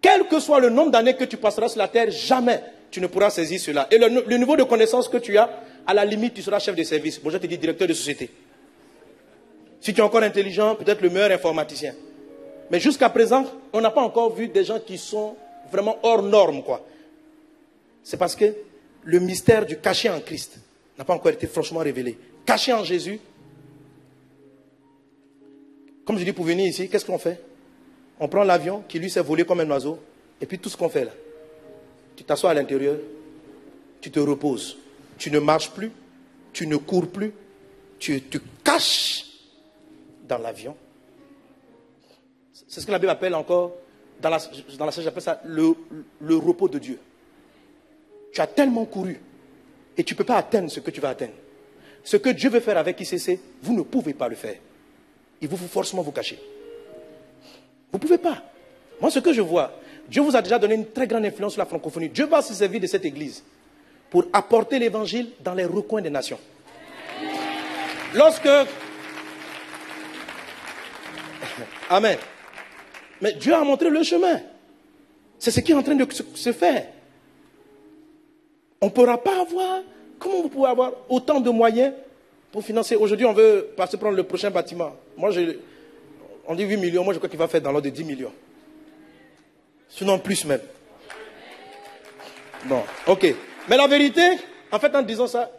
Quel que soit le nombre d'années que tu passeras sur la terre, jamais tu ne pourras saisir cela. Et le niveau de connaissance que tu as à la limite, tu seras chef de service. Bon, je te dis directeur de société. Si tu es encore intelligent, peut-être le meilleur informaticien. Mais jusqu'à présent, on n'a pas encore vu des gens qui sont vraiment hors normes, quoi. C'est parce que le mystère du caché en Christ n'a pas encore été franchement révélé. Caché en Jésus. Comme je dis, pour venir ici, qu'est-ce qu'on fait? On prend l'avion qui lui s'est volé comme un oiseau. Et puis tout ce qu'on fait là, tu t'assois à l'intérieur, tu te reposes. Tu ne marches plus, tu ne cours plus, tu te caches dans l'avion. C'est ce que la Bible appelle encore, dans la sagesse, j'appelle ça le repos de Dieu. Tu as tellement couru et tu ne peux pas atteindre ce que tu vas atteindre. Ce que Dieu veut faire avec ICC, vous ne pouvez pas le faire. Il vous faut forcément vous cacher. Vous ne pouvez pas. Moi, ce que je vois, Dieu vous a déjà donné une très grande influence sur la francophonie. Dieu va se servir de cette église pour apporter l'évangile dans les recoins des nations. Lorsque... Amen. Mais Dieu a montré le chemin. C'est ce qui est en train de se faire. On ne pourra pas avoir... Comment vous pouvez avoir autant de moyens pour financer? Aujourd'hui, on veut passer prendre le prochain bâtiment. Moi, on dit 8 millions. Moi, je crois qu'il va faire dans l'ordre de 10 millions. Sinon, plus même. Bon, ok. Mais la vérité, en fait, en disant ça,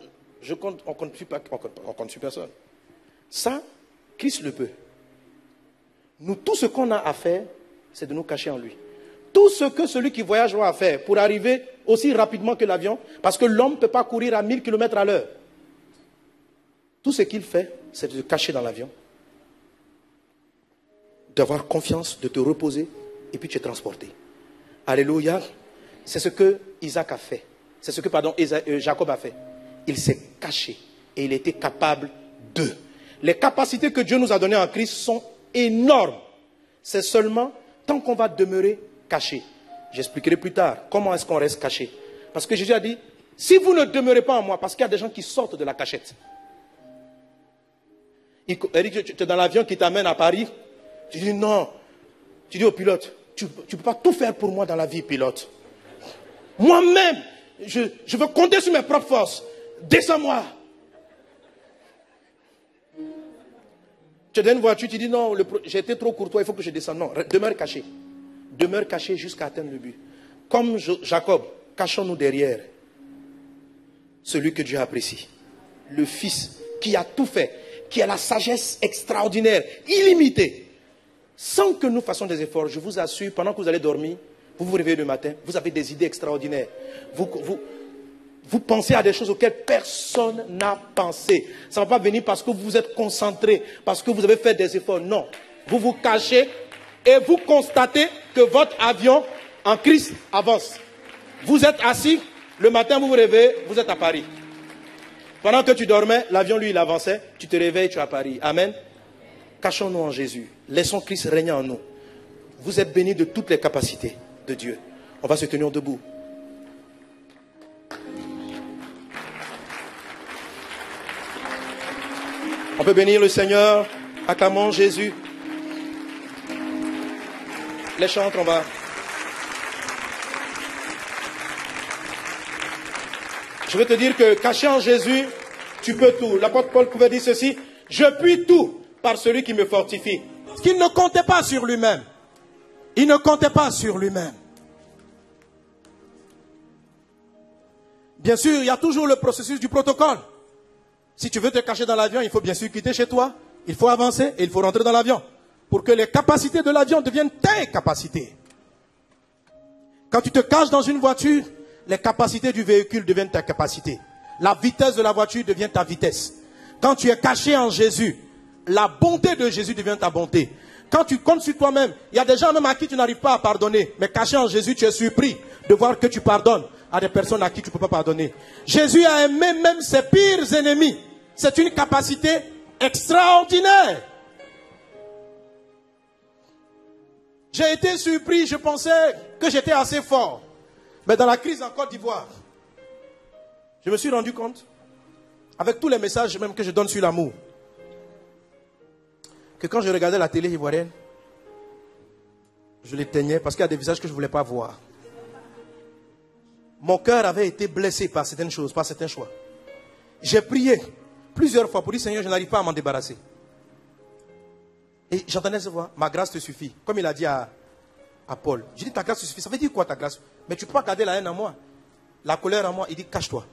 on compte sur personne. Ça, Christ le peut. Nous, tout ce qu'on a à faire, c'est de nous cacher en lui. Tout ce que celui qui voyage va faire pour arriver aussi rapidement que l'avion, parce que l'homme ne peut pas courir à 1000 km à l'heure. Tout ce qu'il fait, c'est de se cacher dans l'avion, d'avoir confiance, de te reposer, et puis tu es transporté. Alléluia. C'est ce que Isaac a fait. C'est ce que, Jacob a fait. Il s'est caché et il était capable de. Les capacités que Dieu nous a données en Christ sont énormes. C'est seulement tant qu'on va demeurer caché. J'expliquerai plus tard comment est-ce qu'on reste caché. Parce que Jésus a dit, si vous ne demeurez pas en moi, parce qu'il y a des gens qui sortent de la cachette. Eric, tu es dans l'avion qui t'amène à Paris. Tu dis non. Tu dis au pilote, tu ne peux pas tout faire pour moi dans la vie, pilote. Moi-même, je veux compter sur mes propres forces. Descends-moi. Tu donnes une voiture, tu dis non, j'ai été trop courtois, il faut que je descende. Non, demeure caché. Demeure caché jusqu'à atteindre le but. Comme Jacob, cachons-nous derrière celui que Dieu apprécie. Le Fils qui a tout fait, qui a la sagesse extraordinaire, illimitée. Sans que nous fassions des efforts, je vous assure, pendant que vous allez dormir, vous vous réveillez le matin, vous avez des idées extraordinaires. Vous pensez à des choses auxquelles personne n'a pensé. Ça ne va pas venir parce que vous êtes concentré, parce que vous avez fait des efforts. Non. Vous vous cachez et vous constatez que votre avion en Christ avance. Vous êtes assis, le matin vous vous réveillez, vous êtes à Paris. Pendant que tu dormais, l'avion lui il avançait, tu te réveilles, tu es à Paris. Amen. Cachons-nous en Jésus. Laissons Christ régner en nous. Vous êtes bénis de toutes les capacités de Dieu. On va se tenir debout. On peut bénir le Seigneur. Acclamons Jésus. Les chantres, on va. Je veux te dire que caché en Jésus, tu peux tout. L'apôtre Paul pouvait dire ceci: je puis tout par celui qui me fortifie. Parce qu'il ne comptait pas sur lui-même. Il ne comptait pas sur lui-même. Bien sûr, il y a toujours le processus du protocole. Si tu veux te cacher dans l'avion, il faut bien sûr quitter chez toi. Il faut avancer et il faut rentrer dans l'avion. Pour que les capacités de l'avion deviennent tes capacités. Quand tu te caches dans une voiture, les capacités du véhicule deviennent ta capacité. La vitesse de la voiture devient ta vitesse. Quand tu es caché en Jésus, la bonté de Jésus devient ta bonté. Quand tu comptes sur toi-même, il y a des gens même à qui tu n'arrives pas à pardonner. Mais caché en Jésus, tu es surpris de voir que tu pardonnes à des personnes à qui tu ne peux pas pardonner. Jésus a aimé même ses pires ennemis. C'est une capacité extraordinaire. J'ai été surpris, je pensais que j'étais assez fort. Mais dans la crise en Côte d'Ivoire, je me suis rendu compte, avec tous les messages même que je donne sur l'amour, que quand je regardais la télé ivoirienne, je l'éteignais parce qu'il y a des visages que je ne voulais pas voir. Mon cœur avait été blessé par certaines choses, par certains choix. J'ai prié plusieurs fois pour dire, Seigneur, je n'arrive pas à m'en débarrasser. Et j'entendais cette voix, ma grâce te suffit. Comme il a dit à Paul. Je dis, ta grâce te suffit. Ça veut dire quoi ta grâce? Mais tu ne peux pas garder la haine en moi, la colère en moi. Il dit, cache-toi.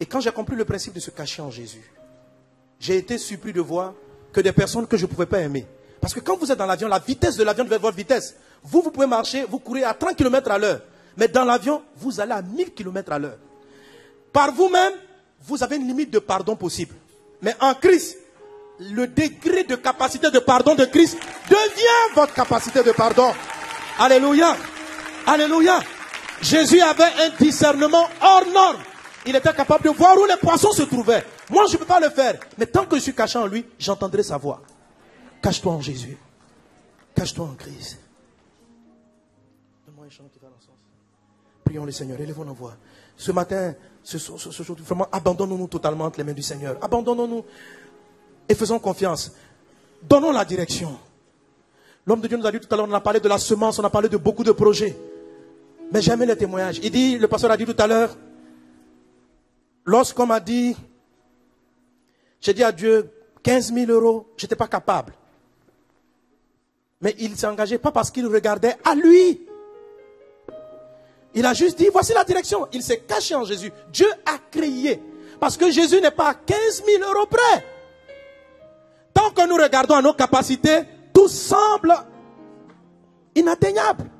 Et quand j'ai compris le principe de se cacher en Jésus, j'ai été surpris de voir que des personnes que je ne pouvais pas aimer. Parce que quand vous êtes dans l'avion, la vitesse de l'avion devait être votre vitesse. Vous pouvez marcher, vous courez à 30 km à l'heure. Mais dans l'avion, vous allez à 1000 km à l'heure. Par vous-même, vous avez une limite de pardon possible. Mais en Christ, le degré de capacité de pardon de Christ devient votre capacité de pardon. Alléluia. Alléluia. Jésus avait un discernement hors norme. Il était capable de voir où les poissons se trouvaient. Moi, je ne peux pas le faire. Mais tant que je suis caché en lui, j'entendrai sa voix. Cache-toi en Jésus. Cache-toi en Christ. Donne-moi un chant qui va dans le sens. Prions le Seigneur. Élevons nos voix. Ce matin, ce jour, vraiment, abandonnons-nous totalement entre les mains du Seigneur. Abandonnons-nous et faisons confiance. Donnons la direction. L'homme de Dieu nous a dit tout à l'heure, on a parlé de la semence, on a parlé de beaucoup de projets. Mais jamais les témoignages. Il dit, le pasteur a dit tout à l'heure, lorsqu'on m'a dit, j'ai dit à Dieu, 15 000 euros, je n'étais pas capable. Mais il s'est engagé, pas parce qu'il regardait à lui. Il a juste dit, voici la direction. Il s'est caché en Jésus. Dieu a crié. Parce que Jésus n'est pas à 15 000 euros près. Tant que nous regardons à nos capacités, tout semble inatteignable.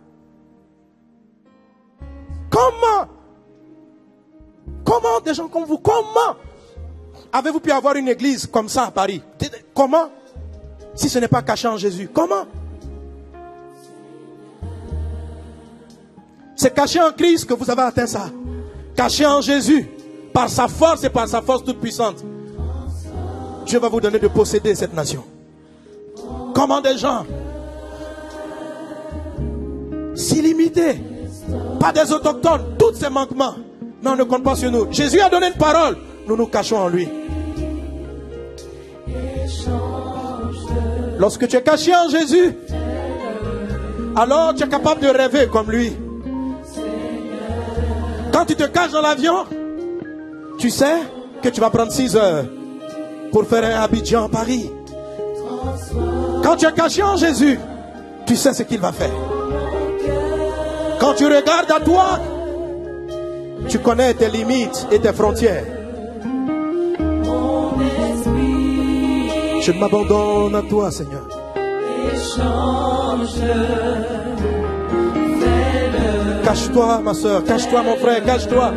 Comment des gens comme vous, comment avez-vous pu avoir une église comme ça à Paris? Comment? Si ce n'est pas caché en Jésus, comment? C'est caché en Christ que vous avez atteint ça. Caché en Jésus, par sa force et par sa force toute puissante. Dieu va vous donner de posséder cette nation. Comment des gens si limités, pas des autochtones, tous ces manquements. Mais on ne compte pas sur nous. Jésus a donné une parole, nous nous cachons en lui. Lorsque tu es caché en Jésus, alors tu es capable de rêver comme lui. Quand tu te caches dans l'avion, tu sais que tu vas prendre 6 heures pour faire un Abidjan Paris. Quand tu es caché en Jésus, tu sais ce qu'il va faire. Quand tu regardes à toi, tu connais tes limites et tes frontières. Je m'abandonne à toi, Seigneur. Cache-toi, ma soeur, cache-toi, mon frère, cache-toi.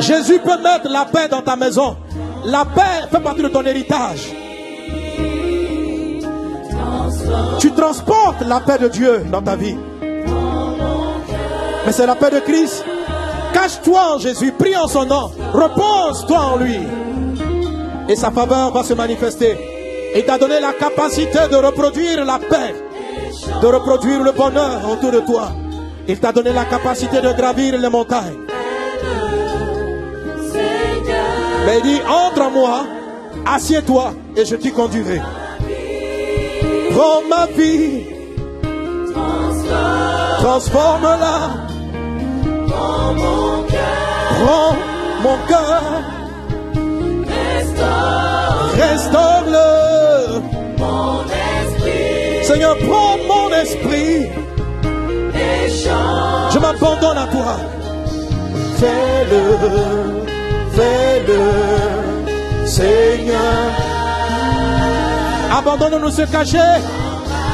Jésus peut mettre la paix dans ta maison. La paix fait partie de ton héritage. Tu transportes la paix de Dieu dans ta vie. Mais c'est la paix de Christ. Cache-toi en Jésus, prie en son nom, repose-toi en lui. Et sa faveur va se manifester. Il t'a donné la capacité de reproduire la paix, de reproduire le bonheur autour de toi. Il t'a donné la capacité de gravir les montagnes. Mais il dit, entre en moi, assieds-toi et je t'y conduirai. Prends ma vie, transforme-la. Prends mon cœur, restaure-le. Seigneur, prends mon esprit. Je m'abandonne à toi. Fais-le, Seigneur. Abandonnons-nous se cacher.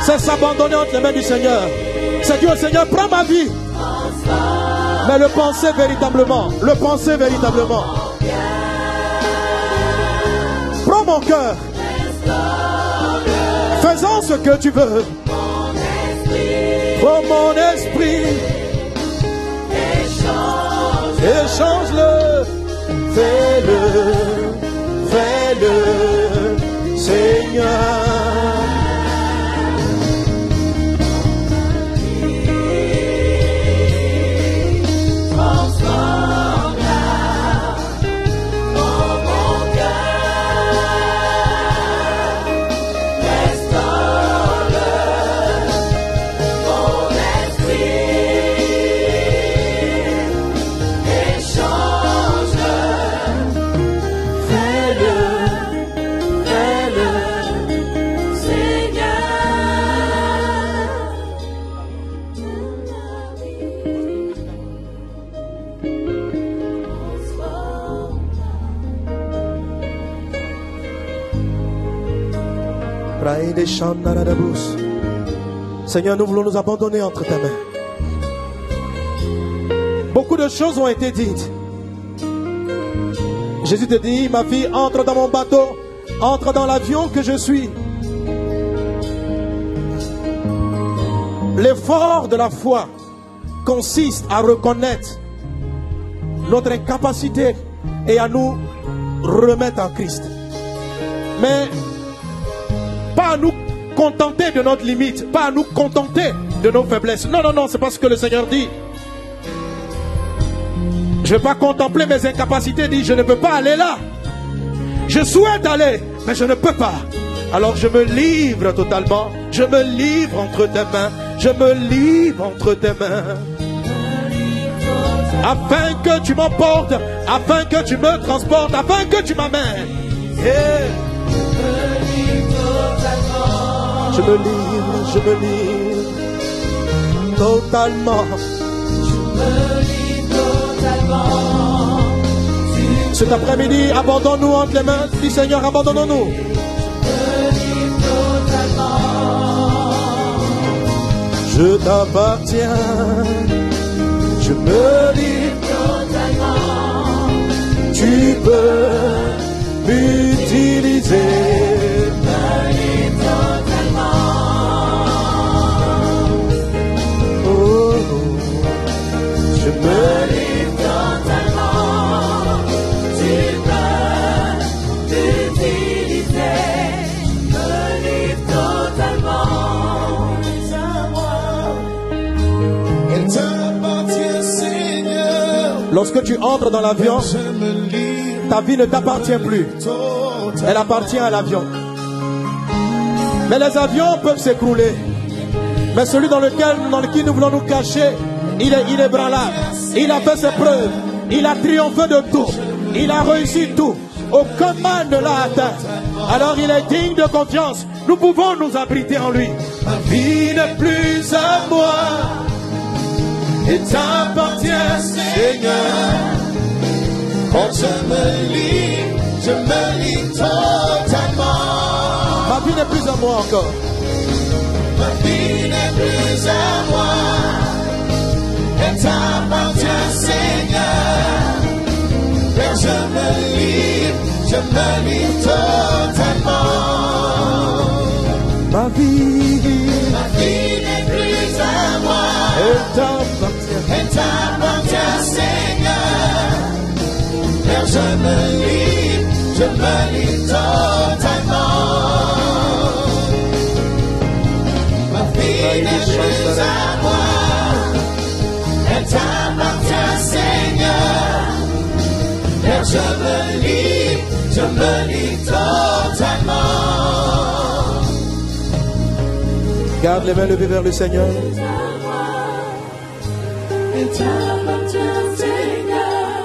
C'est s'abandonner entre les mains du Seigneur. C'est dire au Seigneur, prends ma vie. Mais le penser véritablement. Le penser véritablement. Prends mon cœur. Faisons ce que tu veux. Prends mon esprit. Échange-le. Fais-le, Seigneur. Échange Seigneur, nous voulons nous abandonner entre tes mains. Beaucoup de choses ont été dites. Jésus te dit, ma fille, entre dans mon bateau, entre dans l'avion que je suis. L'effort de la foi consiste à reconnaître notre incapacité et à nous remettre en Christ. Mais pas à nous contenter de notre limite, pas à nous contenter de nos faiblesses. Non, non, non, c'est pas ce que le Seigneur dit. Je ne vais pas contempler mes incapacités, dit je ne peux pas aller là. Je souhaite aller, mais je ne peux pas. Alors je me livre totalement. Je me livre entre tes mains. Je me livre entre tes mains. Afin que tu m'emportes, afin que tu me transportes, afin que tu m'amènes. Yeah. Je me livre totalement. Je me livre totalement. Cet après-midi, abandonne-nous entre les mains. Dis Seigneur, abandonnons-nous. Je t'appartiens, je me livre totalement. Tu peux m'utiliser. Me livre totalement. Oh, je me livre totalement. Tu peux m'utiliser. Me livre totalement. Lorsque tu entres dans l'avion, ta vie ne t'appartient plus. Elle appartient à l'avion. Mais les avions peuvent s'écrouler. Mais celui dans lequel nous voulons nous cacher, il est inébranlable. Il a fait ses preuves. Il a triomphé de tout. Il a réussi tout. Aucun mal ne l'a atteint. Alors il est digne de confiance. Nous pouvons nous abriter en lui. Ma vie n'est plus à moi. Et t'appartient, Seigneur. Quand je me lis totalement. Ma vie n'est plus à moi encore. Ma vie n'est plus à moi. Et t'appartient, Seigneur. Car je me lis totalement. Ma vie n'est plus à moi. Et t'appartient, Seigneur. Car je me lis totalement. Ma vie n'est plus à moi. Et t'appartient, Seigneur. Car je me lis totalement. Garde les mains levées vers le Seigneur.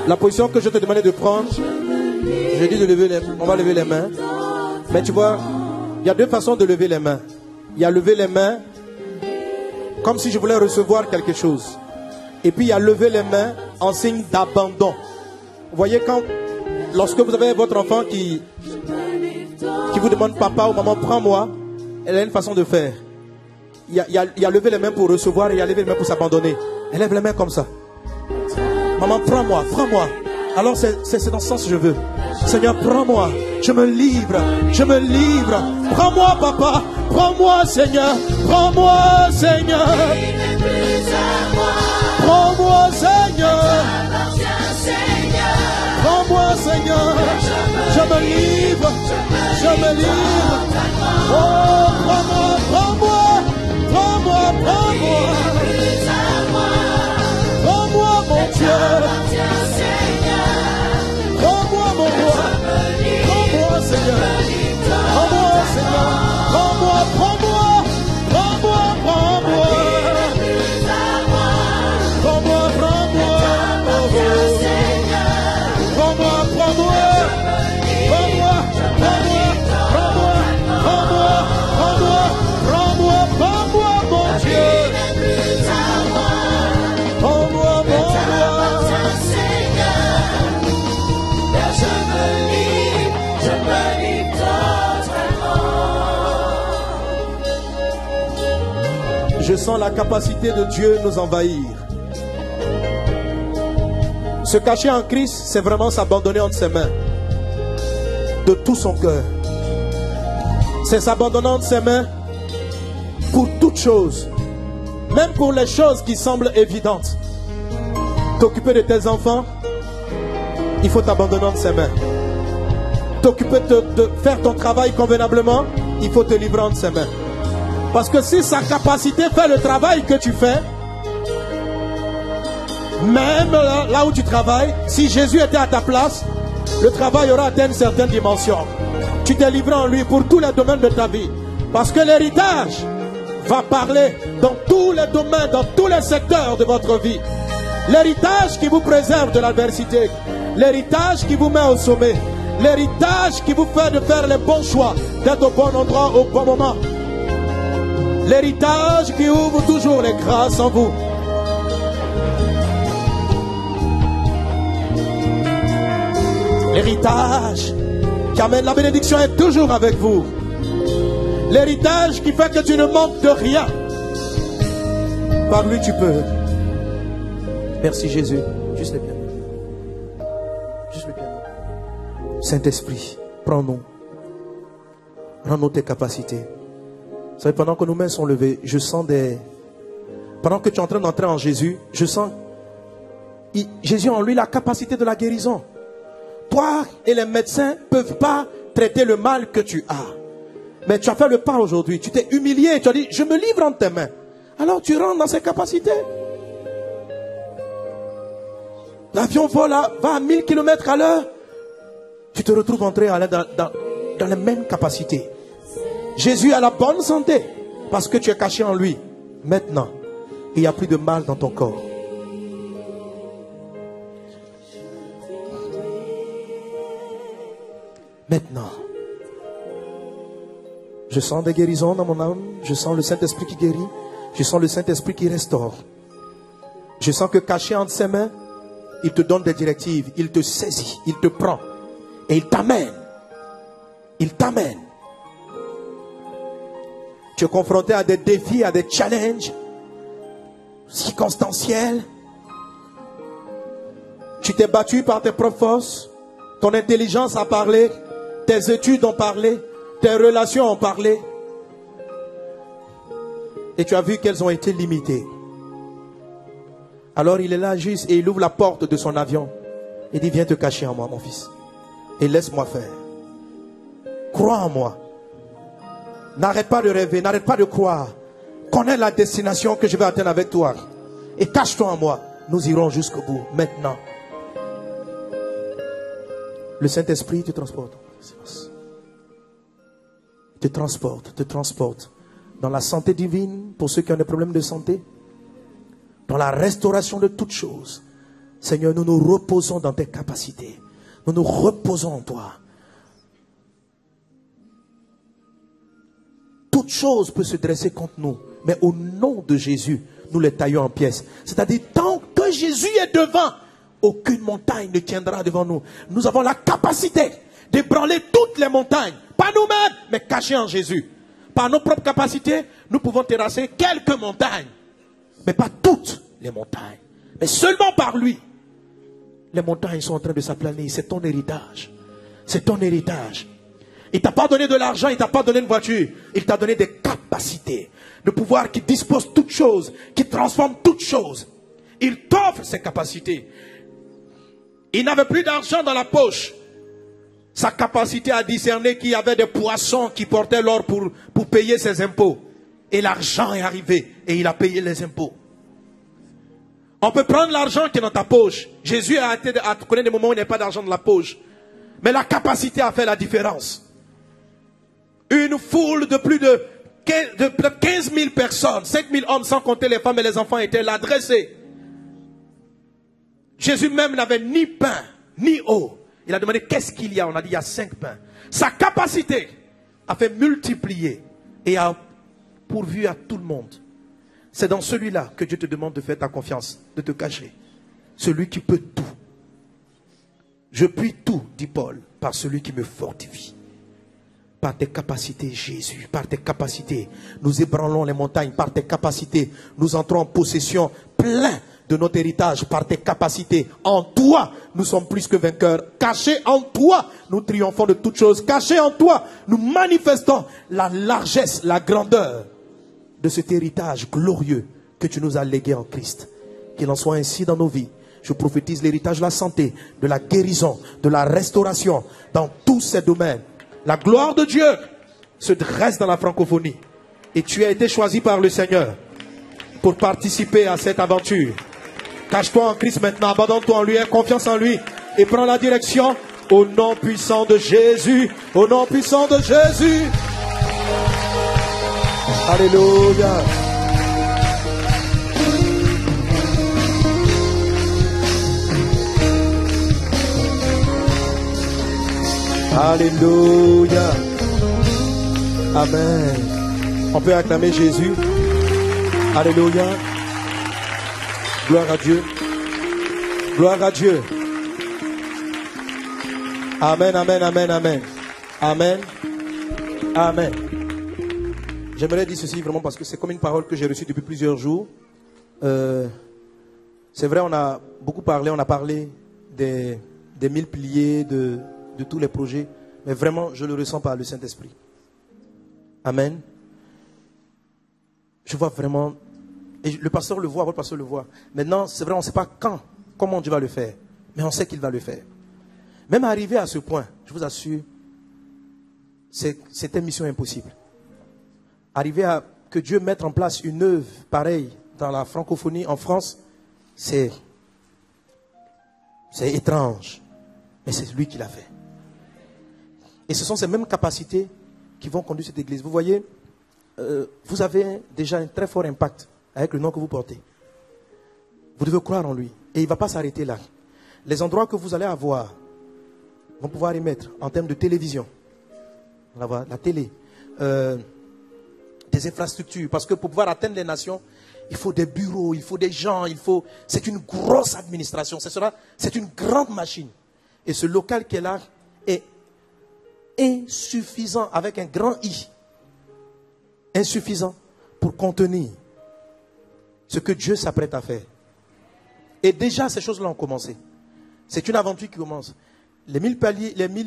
La position que je te demandais de prendre, je dis de lever les mains. On va lever les mains. Mais tu vois, il y a deux façons de lever les mains. Il y a lever les mains comme si je voulais recevoir quelque chose. Et puis il y a lever les mains en signe d'abandon. Vous voyez, lorsque vous avez votre enfant qui vous demande papa ou maman, prends-moi, elle a une façon de faire. Il y a lever les mains pour recevoir et il y a lever les mains pour s'abandonner. Elle lève les mains comme ça. Maman, prends-moi, prends-moi. Alors c'est dans ce sens que je veux. Seigneur, prends-moi. Je me livre. Prends-moi, papa. Prends-moi, Seigneur. Prends-moi, Seigneur. Prends-moi, Seigneur. Prends-moi, Seigneur. Je me livre. Oh, prends-moi. Prends-moi, mon Dieu. Prends-moi, mon roi. Prends-moi, Seigneur. Prends-moi. Je sens la capacité de Dieu nous envahir. Se cacher en Christ, c'est vraiment s'abandonner entre ses mains. De tout son cœur. C'est s'abandonner entre ses mains pour toutes choses. Même pour les choses qui semblent évidentes. T'occuper de tes enfants, il faut t'abandonner entre ses mains. T'occuper de faire ton travail convenablement, il faut te livrer entre ses mains. Parce que si sa capacité fait le travail que tu fais, même là où tu travailles, si Jésus était à ta place, le travail aura atteint une certaine dimension. Tu t'es livré en lui pour tous les domaines de ta vie. Parce que l'héritage va parler dans tous les domaines, dans tous les secteurs de votre vie. L'héritage qui vous préserve de l'adversité. L'héritage qui vous met au sommet. L'héritage qui vous fait de faire les bons choix, d'être au bon endroit au bon moment. L'héritage qui ouvre toujours les grâces en vous. L'héritage qui amène la bénédiction est toujours avec vous. L'héritage qui fait que tu ne manques de rien. Par lui tu peux. Merci Jésus. Juste le piano. Juste le piano. Saint-Esprit, prends-nous. Rends-nous tes capacités. Vous savez, pendant que nos mains sont levées, je sens des... Pendant que tu es en train d'entrer en Jésus, je sens... Jésus a en lui la capacité de la guérison. Toi et les médecins ne peuvent pas traiter le mal que tu as. Mais tu as fait le pas aujourd'hui. Tu t'es humilié. Tu as dit, je me livre entre tes mains. Alors tu rentres dans ses capacités. L'avion va à 1000 km à l'heure. Tu te retrouves entré dans les mêmes capacités. Jésus a la bonne santé parce que tu es caché en lui. Maintenant, il n'y a plus de mal dans ton corps. Maintenant, je sens des guérisons dans mon âme. Je sens le Saint-Esprit qui guérit. Je sens le Saint-Esprit qui restaure. Je sens que caché entre ses mains, il te donne des directives. Il te saisit. Il te prend. Et il t'amène. Il t'amène. Tu es confronté à des défis, à des challenges circonstanciels. Tu t'es battu par tes propres forces. Ton intelligence a parlé. Tes études ont parlé. Tes relations ont parlé. Et tu as vu qu'elles ont été limitées. Alors il est là juste et il ouvre la porte de son avion. Il dit, viens te cacher en moi, mon fils. Et laisse-moi faire. Crois en moi. N'arrête pas de rêver, n'arrête pas de croire. Connais la destination que je vais atteindre avec toi. Et cache-toi en moi. Nous irons jusqu'au bout, maintenant. Le Saint-Esprit te transporte. Te transporte dans la santé divine pour ceux qui ont des problèmes de santé, dans la restauration de toutes choses. Seigneur, nous nous reposons dans tes capacités. Nous nous reposons en toi. Toute chose peut se dresser contre nous, mais au nom de Jésus, nous les taillons en pièces. C'est-à-dire, tant que Jésus est devant, aucune montagne ne tiendra devant nous. Nous avons la capacité d'ébranler toutes les montagnes. Pas nous-mêmes, mais cachés en Jésus. Par nos propres capacités, nous pouvons terrasser quelques montagnes. Mais pas toutes les montagnes. Mais seulement par lui. Les montagnes sont en train de s'aplanir. C'est ton héritage. C'est ton héritage. Il ne t'a pas donné de l'argent, il ne t'a pas donné une voiture. Il t'a donné des capacités. De pouvoir qui dispose toutes choses, qui transforme toutes choses. Il t'offre ces capacités. Il n'avait plus d'argent dans la poche. Sa capacité à discerner qu'il y avait des poissons qui portaient l'or pour payer ses impôts. Et l'argent est arrivé et il a payé les impôts. On peut prendre l'argent qui est dans ta poche. Jésus a connu des moments où il n'y a pas d'argent dans la poche. Mais la capacité a fait la différence. Une foule de plus de 15 000 personnes, 5 000 hommes sans compter les femmes et les enfants étaient là dressés. Jésus même n'avait ni pain, ni eau. Il a demandé qu'est-ce qu'il y a. On a dit il y a 5 pains. Sa capacité a fait multiplier et a pourvu à tout le monde. C'est dans celui-là que Dieu te demande de faire ta confiance, de te cacher. Celui qui peut tout. Je puis tout, dit Paul, par celui qui me fortifie. Par tes capacités, Jésus, par tes capacités, nous ébranlons les montagnes. Par tes capacités, nous entrons en possession plein de notre héritage. Par tes capacités, en toi, nous sommes plus que vainqueurs. Cachés en toi, nous triomphons de toutes choses. Cachés en toi, nous manifestons la largesse, la grandeur de cet héritage glorieux que tu nous as légué en Christ. Qu'il en soit ainsi dans nos vies. Je prophétise l'héritage de la santé, de la guérison, de la restauration, dans tous ces domaines. La gloire de Dieu se dresse dans la francophonie. Et tu as été choisi par le Seigneur pour participer à cette aventure. Cache-toi en Christ maintenant, abandonne-toi en lui, aie confiance en lui et prends la direction au nom puissant de Jésus. Au nom puissant de Jésus. Alléluia. Alléluia. Amen. On peut acclamer Jésus. Alléluia. Gloire à Dieu. Gloire à Dieu. Amen, amen, amen, amen. Amen. Amen. J'aimerais dire ceci vraiment parce que c'est comme une parole que j'ai reçue depuis plusieurs jours. C'est vrai, on a beaucoup parlé, on a parlé des 1000 piliers, de tous les projets, mais vraiment, je le ressens par le Saint-Esprit. Amen. Je vois vraiment, et le pasteur le voit, votre pasteur le voit. Maintenant, c'est vrai, on ne sait pas quand, comment Dieu va le faire, mais on sait qu'il va le faire. Même arrivé à ce point, je vous assure, c'était une mission impossible. Arriver à que Dieu mette en place une œuvre pareille dans la francophonie en France, c'est étrange, mais c'est lui qui l'a fait. Et ce sont ces mêmes capacités qui vont conduire cette église. Vous voyez, vous avez déjà un très fort impact avec le nom que vous portez. Vous devez croire en lui. Et il ne va pas s'arrêter là. Les endroits que vous allez avoir vont pouvoir y mettre en termes de télévision. On va voir la télé. Des infrastructures. Parce que pour pouvoir atteindre les nations, il faut des bureaux, il faut des gens, c'est une grosse administration. C'est une grande machine. Et ce local qui est là est insuffisant, avec un grand I, insuffisant pour contenir ce que Dieu s'apprête à faire. Et déjà, ces choses-là ont commencé. C'est une aventure qui commence. Les 1000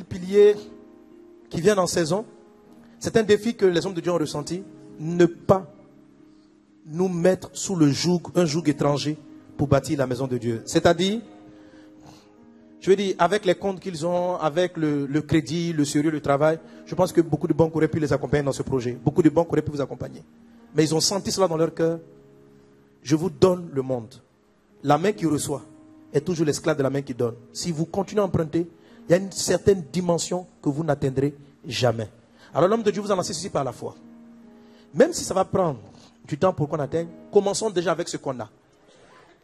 piliers qui viennent en saison, c'est un défi que les hommes de Dieu ont ressenti. Ne pas nous mettre sous un joug étranger pour bâtir la maison de Dieu. C'est-à-dire, je veux dire, avec les comptes qu'ils ont, avec le crédit, le sérieux, le travail, je pense que beaucoup de banques auraient pu les accompagner dans ce projet. Beaucoup de banques auraient pu vous accompagner. Mais ils ont senti cela dans leur cœur. Je vous donne le monde. La main qui reçoit est toujours l'esclave de la main qui donne. Si vous continuez à emprunter, il y a une certaine dimension que vous n'atteindrez jamais. Alors l'homme de Dieu vous en assiste ici par la foi. Même si ça va prendre du temps pour qu'on atteigne, commençons déjà avec ce qu'on a.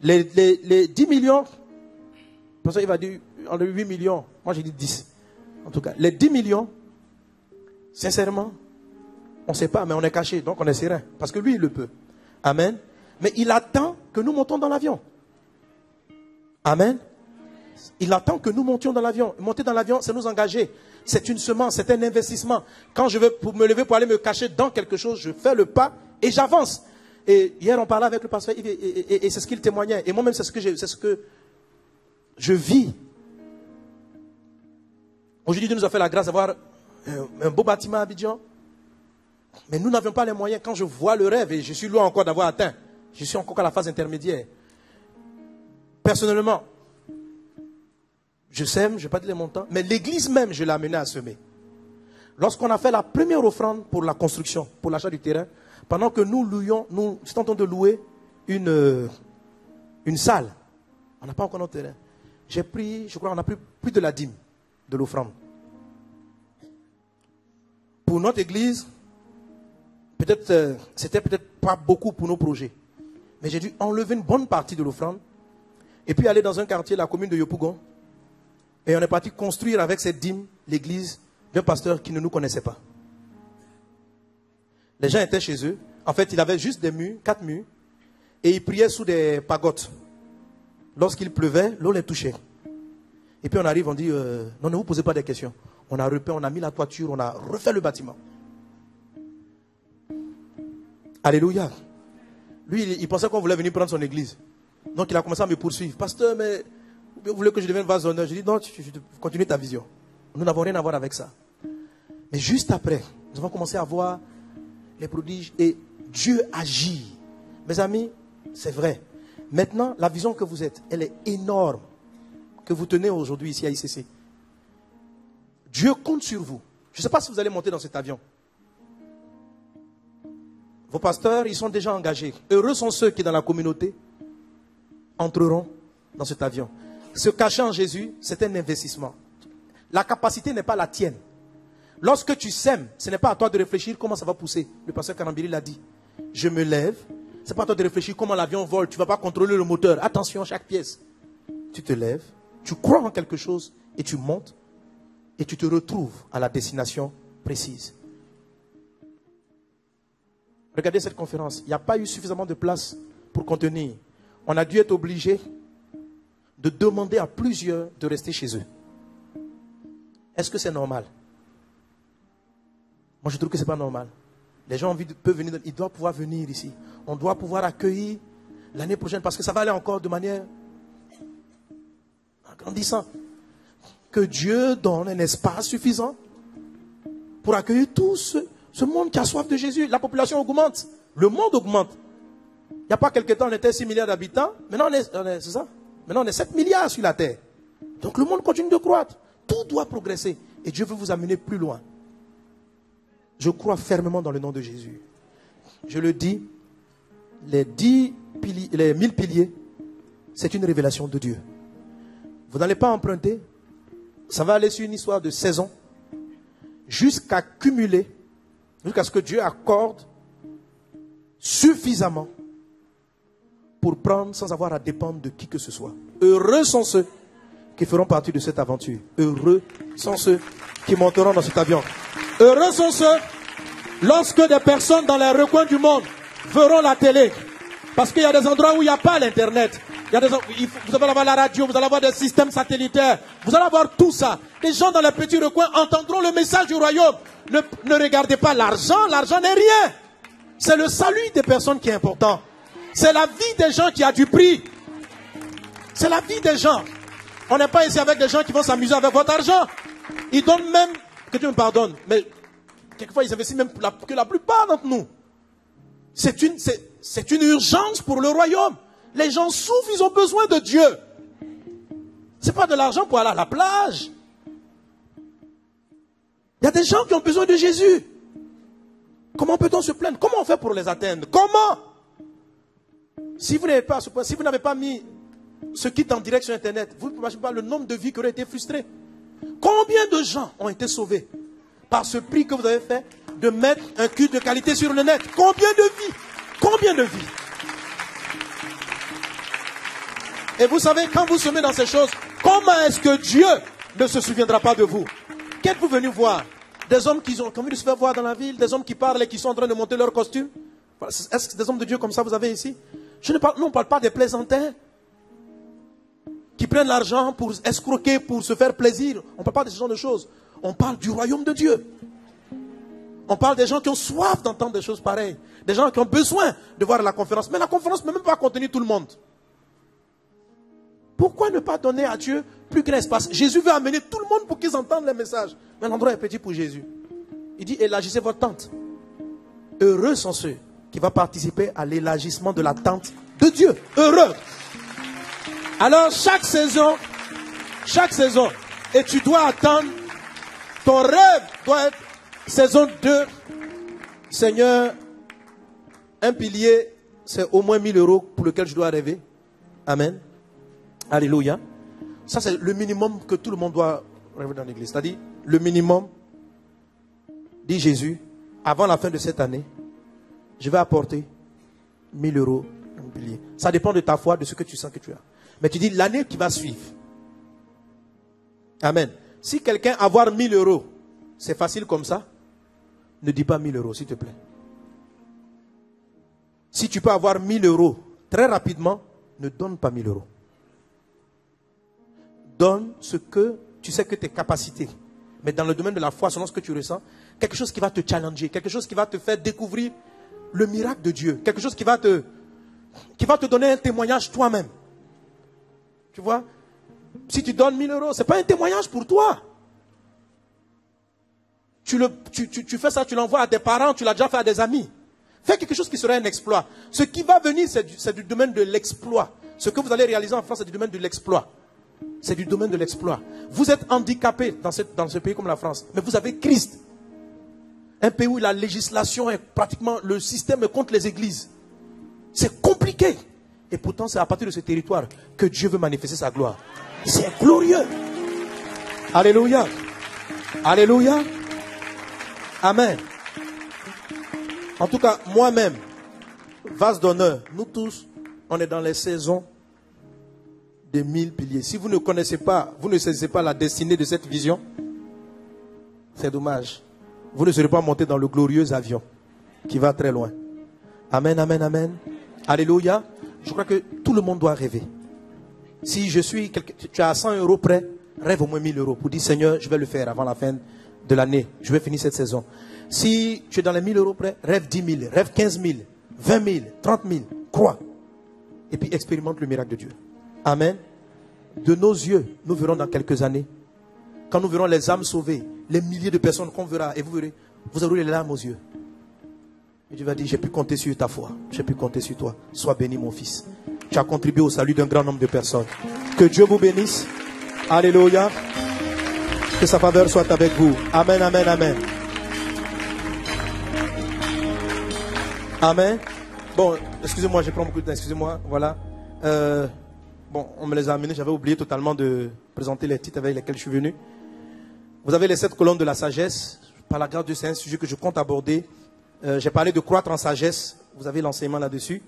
Les 10 millions, pour ça il va dire, on a 8 millions, moi j'ai dit 10. En tout cas, les 10 millions, sincèrement, on ne sait pas, mais on est caché, donc on est serein. Parce que lui, il le peut. Amen. Mais il attend que nous montions dans l'avion. Amen. Il attend que nous montions dans l'avion. Monter dans l'avion, c'est nous engager. C'est une semence, c'est un investissement. Quand je veux me lever pour aller me cacher dans quelque chose, je fais le pas et j'avance. Et hier, on parlait avec le pasteur Yves et c'est ce qu'il témoignait. Et moi-même, c'est ce que je vis. Aujourd'hui, Dieu nous a fait la grâce d'avoir un beau bâtiment à Abidjan. Mais nous n'avions pas les moyens. Quand je vois le rêve, et je suis loin encore d'avoir atteint, je suis encore à la phase intermédiaire. Personnellement, je sème, je ne vais pas dire les montants, mais l'église même, je l'ai amenée à semer. Lorsqu'on a fait la première offrande pour la construction, pour l'achat du terrain, pendant que nous étions en train de louer une salle, on n'a pas encore notre terrain. J'ai pris, je crois, on a pris plus de la dîme de l'offrande. Pour notre église, c'était peut-être pas beaucoup pour nos projets. Mais j'ai dû enlever une bonne partie de l'offrande et puis aller dans un quartier, la commune de Yopougon. Et on est parti construire avec cette dîme l'église d'un pasteur qui ne nous connaissait pas. Les gens étaient chez eux. En fait, il avait juste des murs, 4 murs. Et ils priaient sous des pagotes. Lorsqu'il pleuvait, l'eau les touchait. Et puis on arrive, on dit, non, ne vous posez pas des questions. On a repeint, on a mis la toiture, on a refait le bâtiment. Alléluia. Lui, il pensait qu'on voulait venir prendre son église. Donc il a commencé à me poursuivre. Pasteur, mais vous voulez que je devienne vasonneur? Je dis non, tu continue ta vision. Nous n'avons rien à voir avec ça. Mais juste après, nous avons commencé à voir les prodiges et Dieu agit. Mes amis, c'est vrai. Maintenant, la vision que vous êtes, elle est énorme. Que vous tenez aujourd'hui ici à ICC. Dieu compte sur vous. Je ne sais pas si vous allez monter dans cet avion. Vos pasteurs, ils sont déjà engagés. Heureux sont ceux qui, dans la communauté, entreront dans cet avion. Se cacher en Jésus, c'est un investissement. La capacité n'est pas la tienne. Lorsque tu sèmes, ce n'est pas à toi de réfléchir comment ça va pousser. Le pasteur Karambiri l'a dit. Je me lève. Ce n'est pas à toi de réfléchir comment l'avion vole. Tu ne vas pas contrôler le moteur. Attention, chaque pièce. Tu te lèves, tu crois en quelque chose et tu montes et tu te retrouves à la destination précise. Regardez cette conférence. Il n'y a pas eu suffisamment de place pour contenir. On a dû être obligé de demander à plusieurs de rester chez eux. Est-ce que c'est normal? Moi, je trouve que ce n'est pas normal. Les gens peuvent venir, ils doivent pouvoir venir ici. On doit pouvoir accueillir l'année prochaine parce que ça va aller encore de manière grandissante. Que Dieu donne un espace suffisant pour accueillir tout ce monde qui a soif de Jésus. La population augmente. Le monde augmente. Il n'y a pas quelque temps, on était 6 milliards d'habitants. Maintenant, c'est ça. Maintenant, on est 7 milliards sur la terre. Donc, le monde continue de croître. Tout doit progresser. Et Dieu veut vous amener plus loin. Je crois fermement dans le nom de Jésus. Je le dis, les 1000 piliers, c'est une révélation de Dieu. Vous n'allez pas emprunter. Ça va aller sur une histoire de saison. Jusqu'à cumuler, jusqu'à ce que Dieu accorde suffisamment pour prendre sans avoir à dépendre de qui que ce soit. Heureux sont ceux qui feront partie de cette aventure. Heureux sont ceux qui monteront dans cet avion. Heureux sont ceux lorsque des personnes dans les recoins du monde verront la télé. Parce qu'il y a des endroits où il n'y a pas l'internet. Vous allez avoir la radio, vous allez avoir des systèmes satellitaires. Vous allez avoir tout ça. Les gens dans les petits recoins entendront le message du royaume. Ne regardez pas l'argent. L'argent n'est rien. C'est le salut des personnes qui est important. C'est la vie des gens qui a du prix. C'est la vie des gens. On n'est pas ici avec des gens qui vont s'amuser avec votre argent. Ils donnent même, que Dieu me pardonne, mais quelquefois ils investissent même que la plupart d'entre nous. C'est une urgence pour le royaume. Les gens souffrent, ils ont besoin de Dieu. Ce n'est pas de l'argent pour aller à la plage. Il y a des gens qui ont besoin de Jésus. Comment peut-on se plaindre? Comment on fait pour les atteindre? Comment? Si vous n'avez pas, si vous n'avez pas mis ce kit en direct sur Internet, vous ne imaginez pas le nombre de vies qui auraient été frustrées. Combien de gens ont été sauvés par ce prix que vous avez fait de mettre un culte de qualité sur le net? Combien de vies? Combien de vies? Et vous savez, quand vous semez dans ces choses, comment est-ce que Dieu ne se souviendra pas de vous? Qu'êtes-vous venu voir? Des hommes qui ont envie de se faire voir dans la ville, des hommes qui parlent et qui sont en train de monter leur costume. Est-ce que des hommes de Dieu comme ça vous avez ici? Nous, on ne parle pas des plaisantins qui prennent l'argent pour escroquer, pour se faire plaisir. On ne parle pas de ce genre de choses. On parle du royaume de Dieu. On parle des gens qui ont soif d'entendre des choses pareilles. Des gens qui ont besoin de voir la conférence. Mais la conférence ne peut même pas contenir tout le monde. Pourquoi ne pas donner à Dieu plus grand espace? Jésus veut amener tout le monde pour qu'ils entendent les messages. Mais l'endroit est petit pour Jésus. Il dit, élargissez votre tente. Heureux sont ceux qui vont participer à l'élargissement de la tente de Dieu. Heureux. Alors chaque saison, et tu dois attendre, ton rêve doit être saison 2. Seigneur, un pilier, c'est au moins 1000 € pour lequel je dois rêver. Amen. Alléluia. Ça, c'est le minimum que tout le monde doit rêver dans l'église. C'est-à-dire, le minimum, dit Jésus, avant la fin de cette année, je vais apporter 1000 € un pilier. Ça dépend de ta foi, de ce que tu sens que tu as. Mais tu dis l'année qui va suivre. Amen. Si quelqu'un a avoir 1000 €, c'est facile comme ça, ne dis pas 1000 € s'il te plaît. Si tu peux avoir 1000 € très rapidement, ne donne pas 1000 €. Donne ce que tu sais que tes capacités mais dans le domaine de la foi, selon ce que tu ressens, quelque chose qui va te challenger, quelque chose qui va te faire découvrir le miracle de Dieu, quelque chose qui va te donner un témoignage toi-même. Tu vois, si tu donnes 1000 euros, ce n'est pas un témoignage pour toi. Tu fais ça, tu l'envoies à des parents, tu l'as déjà fait à des amis. Fais quelque chose qui serait un exploit. Ce qui va venir, c'est du domaine de l'exploit. Ce que vous allez réaliser en France, c'est du domaine de l'exploit. C'est du domaine de l'exploit. Vous êtes handicapé dans ce pays comme la France, mais vous avez Christ. Un pays où la législation est pratiquement, le système est contre les églises. C'est compliqué. Et pourtant, c'est à partir de ce territoire que Dieu veut manifester sa gloire. C'est glorieux. Alléluia. Alléluia. Amen. En tout cas, moi-même, vase d'honneur, nous tous, on est dans les saisons des 1000 piliers. Si vous ne connaissez pas, vous ne saisissez pas la destinée de cette vision, c'est dommage. Vous ne serez pas monté dans le glorieux avion qui va très loin. Amen, amen, amen. Alléluia. Je crois que tout le monde doit rêver. Si tu as 100 euros prêt, rêve au moins 1000 euros pour dire Seigneur, je vais le faire avant la fin de l'année. Je vais finir cette saison. Si tu es dans les 1000 euros prêt, rêve 10 000, rêve 15 000, 20 000, 30 000. Crois. Et puis expérimente le miracle de Dieu. Amen. De nos yeux, nous verrons dans quelques années. Quand nous verrons les âmes sauvées, les milliers de personnes qu'on verra, et vous verrez, vous aurez les larmes aux yeux. Et Dieu va dire, j'ai pu compter sur ta foi. J'ai pu compter sur toi. Sois béni, mon fils. Tu as contribué au salut d'un grand nombre de personnes. Que Dieu vous bénisse. Alléluia. Que sa faveur soit avec vous. Amen, amen, amen. Amen. Bon, excusez-moi, je prends beaucoup de temps. Excusez-moi. Voilà. Bon, on me les a amenés. J'avais oublié totalement de présenter les titres avec lesquels je suis venu. Vous avez les 7 colonnes de la sagesse. Par la grâce de Dieu, c'est un sujet que je compte aborder. J'ai parlé de croître en sagesse. Vous avez l'enseignement là-dessus.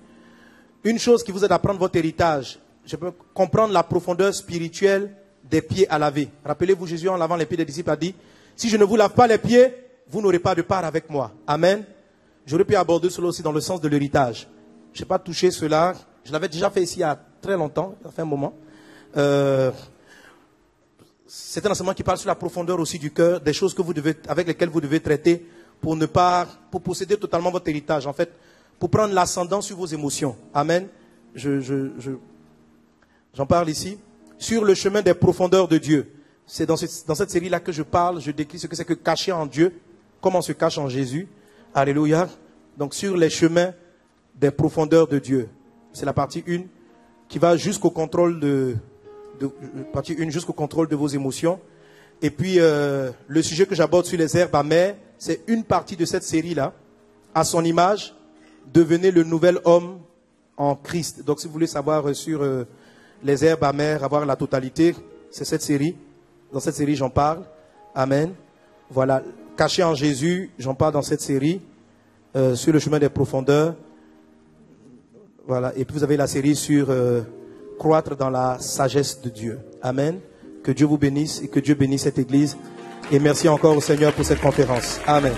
Une chose qui vous aide à prendre votre héritage. Je peux comprendre la profondeur spirituelle des pieds à laver. Rappelez-vous, Jésus, en lavant les pieds des disciples, a dit, si je ne vous lave pas les pieds, vous n'aurez pas de part avec moi. Amen. J'aurais pu aborder cela aussi dans le sens de l'héritage. Je n'ai pas touché cela. Je l'avais déjà fait ici il y a très longtemps, ça fait un moment. C'est un enseignement qui parle sur la profondeur aussi du cœur, des choses avec lesquelles vous devez traiter pour posséder totalement votre héritage. En fait, pour prendre l'ascendant sur vos émotions. Amen. J'en parle ici. Sur le chemin des profondeurs de Dieu. C'est dans cette série-là que je parle, je décris ce que c'est que cacher en Dieu, comment on se cache en Jésus. Alléluia. Donc sur les chemins des profondeurs de Dieu. C'est la partie 1 qui va jusqu'au contrôle jusqu'au contrôle de vos émotions. Et puis le sujet que j'aborde sur les herbes amères, c'est une partie de cette série-là. À son image, devenez le nouvel homme en Christ. Donc si vous voulez savoir sur les herbes amères, avoir la totalité, c'est cette série. Dans cette série, j'en parle. Amen. Voilà. Caché en Jésus, j'en parle dans cette série. Sur le chemin des profondeurs. Voilà. Et puis vous avez la série sur croître dans la sagesse de Dieu. Amen. Que Dieu vous bénisse et que Dieu bénisse cette église. Et merci encore au Seigneur pour cette conférence. Amen.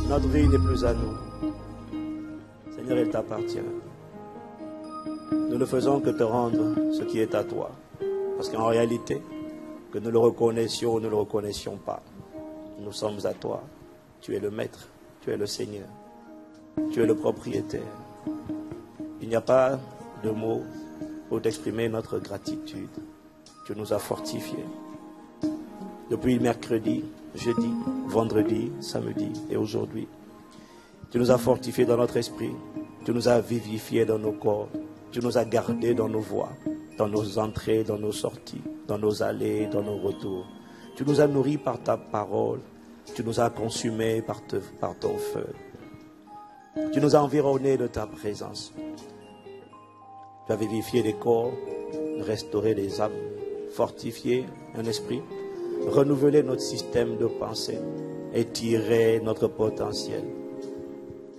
Notre vie n'est plus à nous. Seigneur, elle t'appartient. Nous ne faisons que te rendre ce qui est à toi. Parce qu'en réalité, que nous le reconnaissions ou ne le reconnaissions pas, nous sommes à toi. Tu es le maître, tu es le Seigneur, tu es le propriétaire. Il n'y a pas de mots pour t'exprimer notre gratitude. Tu nous as fortifiés. depuis mercredi, jeudi, vendredi, samedi et aujourd'hui. Tu nous as fortifiés dans notre esprit. Tu nous as vivifiés dans nos corps. Tu nous as gardés dans nos voies, dans nos entrées, dans nos sorties, dans nos allées, dans nos retours. Tu nous as nourris par ta parole. Tu nous as consumés par ton feu. Tu nous as environnés de ta présence. Tu as vivifié les corps, restauré les âmes, fortifié un esprit, renouvelé notre système de pensée, étiré notre potentiel.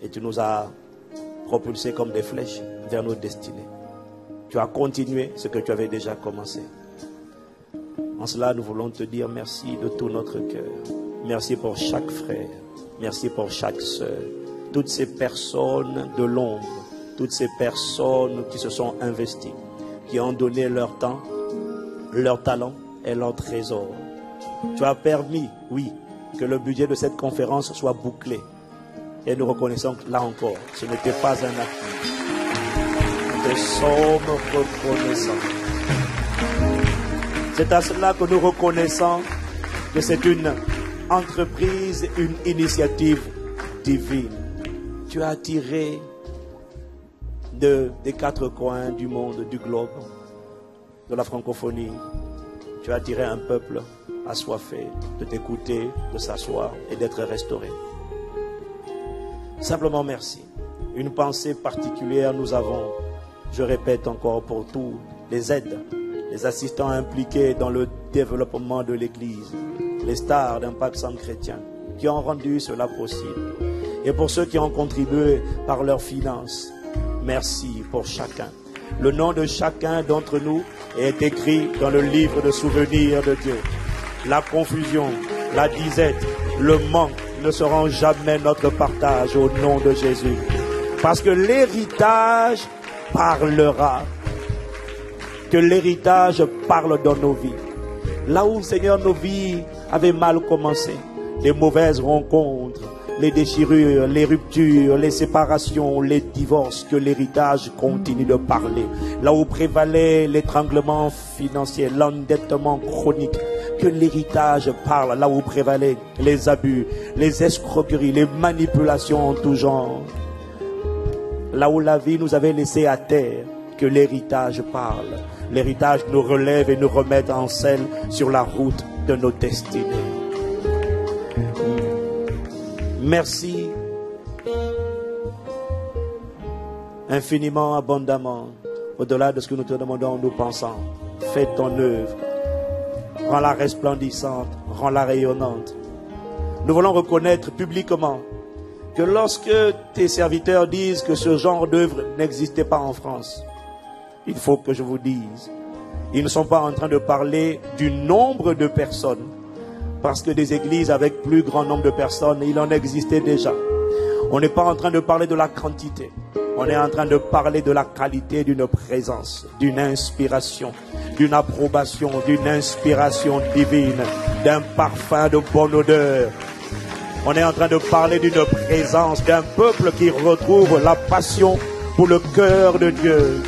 Et tu nous as propulsés comme des flèches vers nos destinées. Tu as continué ce que tu avais déjà commencé. En cela, nous voulons te dire merci de tout notre cœur. Merci pour chaque frère. Merci pour chaque sœur. Toutes ces personnes de l'ombre, toutes ces personnes qui se sont investies, qui ont donné leur temps, leur talent et leur trésor. Tu as permis, oui, que le budget de cette conférence soit bouclé. Et nous reconnaissons que là encore, ce n'était pas un acquis. Nous te sommes reconnaissants. C'est à cela que nous reconnaissons que c'est une entreprise, une initiative divine. Tu as attiré des quatre coins du monde, du globe, de la francophonie. Tu as attiré un peuple assoiffé de t'écouter, de s'asseoir et d'être restauré. Simplement merci. Une pensée particulière nous avons, je répète encore, pour tous les aides, les assistants impliqués dans le développement de l'Église, les stars d'Impact Centre Chrétien qui ont rendu cela possible. Et pour ceux qui ont contribué par leurs finances, merci pour chacun. Le nom de chacun d'entre nous est écrit dans le livre de souvenirs de Dieu. La confusion, la disette, le manque ne seront jamais notre partage au nom de Jésus. Parce que l'héritage parlera. Que l'héritage parle dans nos vies. Là où, Seigneur, nos vies avaient mal commencé, les mauvaises rencontres, les déchirures, les ruptures, les séparations, les divorces, que l'héritage continue de parler. Là où prévalait l'étranglement financier, l'endettement chronique, que l'héritage parle. Là où prévalait les abus, les escroqueries, les manipulations en tout genre. Là où la vie nous avait laissé à terre, que l'héritage parle. L'héritage nous relève et nous remet en selle sur la route de nos destinées. Merci infiniment, abondamment, au-delà de ce que nous te demandons, nous pensons. Fais ton œuvre, rends-la resplendissante, rends-la rayonnante. Nous voulons reconnaître publiquement que lorsque tes serviteurs disent que ce genre d'œuvre n'existait pas en France, il faut que je vous dise, ils ne sont pas en train de parler du nombre de personnes, parce que des églises avec plus grand nombre de personnes, il en existait déjà. On n'est pas en train de parler de la quantité. On est en train de parler de la qualité d'une présence, d'une inspiration, d'une approbation, d'une inspiration divine, d'un parfum de bonne odeur. On est en train de parler d'une présence, d'un peuple qui retrouve la passion pour le cœur de Dieu.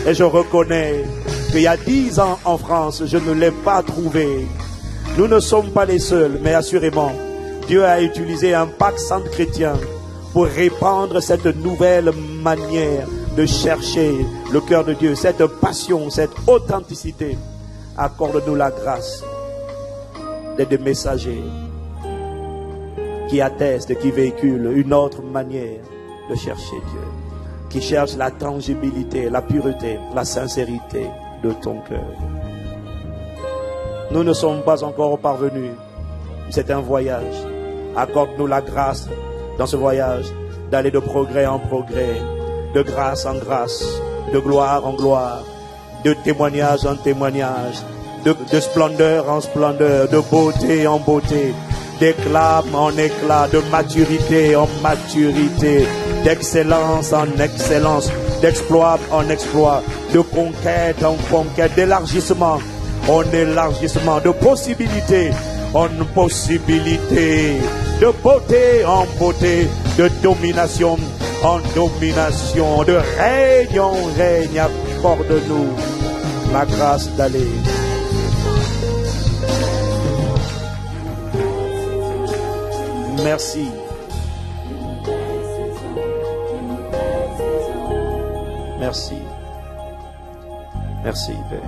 Et je reconnais qu'il y a 10 ans en France, je ne l'ai pas trouvé. Nous ne sommes pas les seuls, mais assurément, Dieu a utilisé Impact Centre Chrétien pour répandre cette nouvelle manière de chercher le cœur de Dieu, cette passion, cette authenticité. Accorde-nous la grâce d'être des messagers qui attestent, qui véhiculent une autre manière de chercher Dieu, qui cherche la tangibilité, la pureté, la sincérité de ton cœur. Nous ne sommes pas encore parvenus. C'est un voyage. Accorde-nous la grâce dans ce voyage d'aller de progrès en progrès, de grâce en grâce, de gloire en gloire, de témoignage en témoignage, de splendeur en splendeur, de beauté en beauté, d'éclat en éclat, de maturité en maturité, d'excellence en excellence, d'exploit en exploit, de conquête en conquête, d'élargissement en élargissement, de possibilité en possibilité, de beauté en beauté, de domination en domination, de règne en règne. Accorde-nous la grâce d'aller. Merci. Merci. Merci, Père.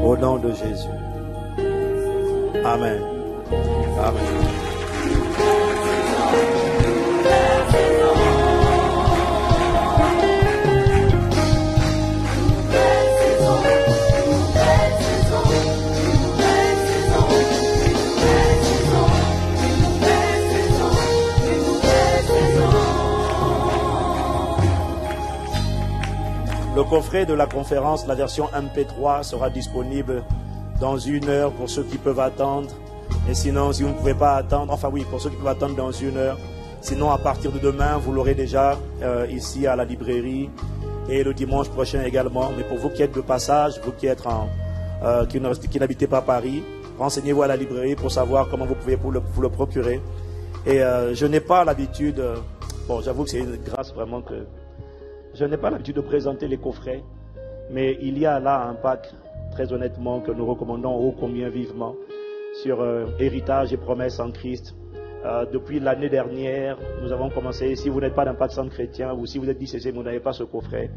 Au nom de Jésus. Amen. Amen. Le coffret de la conférence, la version MP3, sera disponible dans 1 heure pour ceux qui peuvent attendre. Et sinon, si vous ne pouvez pas attendre, enfin oui, pour ceux qui peuvent attendre dans 1 heure. Sinon, à partir de demain, vous l'aurez déjà ici à la librairie et le dimanche prochain également. Mais pour vous qui êtes de passage, vous qui êtes qui n'habitez pas Paris, renseignez-vous à la librairie pour savoir comment vous pouvez vous le procurer. Et je n'ai pas l'habitude, bon, j'avoue que c'est une grâce vraiment que je n'ai pas l'habitude de présenter les coffrets, mais il y a là un pack, très honnêtement, que nous recommandons ô combien vivement, sur héritage et promesses en Christ. Depuis l'année dernière, nous avons commencé, si vous n'êtes pas d'un pack centre chrétien, ou si vous êtes DCC, vous n'avez pas ce coffret,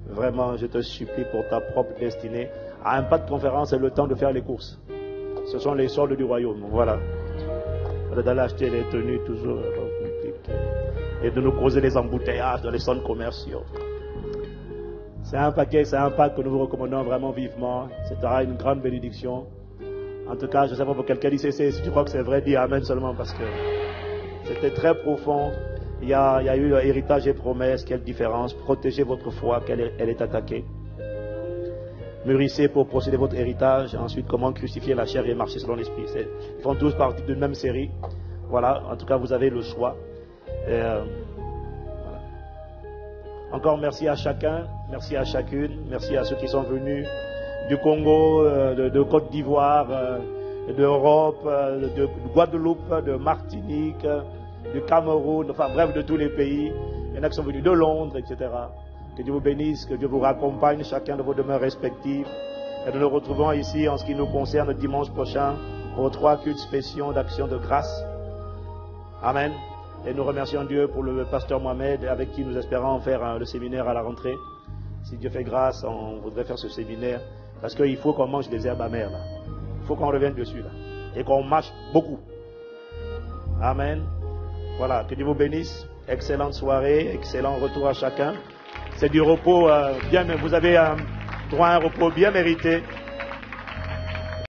vraiment, je te supplie pour ta propre destinée. À un pas de conférence, c'est le temps de faire les courses. Ce sont les soldes du royaume, voilà. D'aller acheter les tenues toujours, et de nous causer les embouteillages dans les centres commerciaux. C'est un pack que nous vous recommandons vraiment vivement. Ce sera une grande bénédiction. En tout cas, je ne sais pas pour quelqu'un dit si tu crois que c'est vrai, dis Amen seulement parce que c'était très profond. Il y a eu héritage et promesse, quelle différence. Protégez votre foi, elle est attaquée. Mûrissez pour posséder votre héritage. Ensuite, comment crucifier la chair et marcher selon l'esprit. Ils font tous partie d'une même série. Voilà, en tout cas, vous avez le choix. Voilà. Encore merci à chacun, merci à chacune, merci à ceux qui sont venus du Congo, de Côte d'Ivoire, d'Europe, de Guadeloupe, de Martinique, du Cameroun, enfin bref, de tous les pays. Il y en a qui sont venus de Londres, etc. Que Dieu vous bénisse, que Dieu vous raccompagne chacun de vos demeures respectives. Et nous nous retrouvons ici en ce qui nous concerne dimanche prochain pour 3 cultes spéciaux d'action de grâce. Amen. Et nous remercions Dieu pour le pasteur Mohamed avec qui nous espérons faire le séminaire à la rentrée. Si Dieu fait grâce, on voudrait faire ce séminaire. Parce qu'il faut qu'on mange des herbes amères là. Il faut qu'on revienne dessus là. Et qu'on marche beaucoup. Amen. Voilà, que Dieu vous bénisse. Excellente soirée, excellent retour à chacun. C'est du repos bien, mais vous avez droit à un repos bien mérité.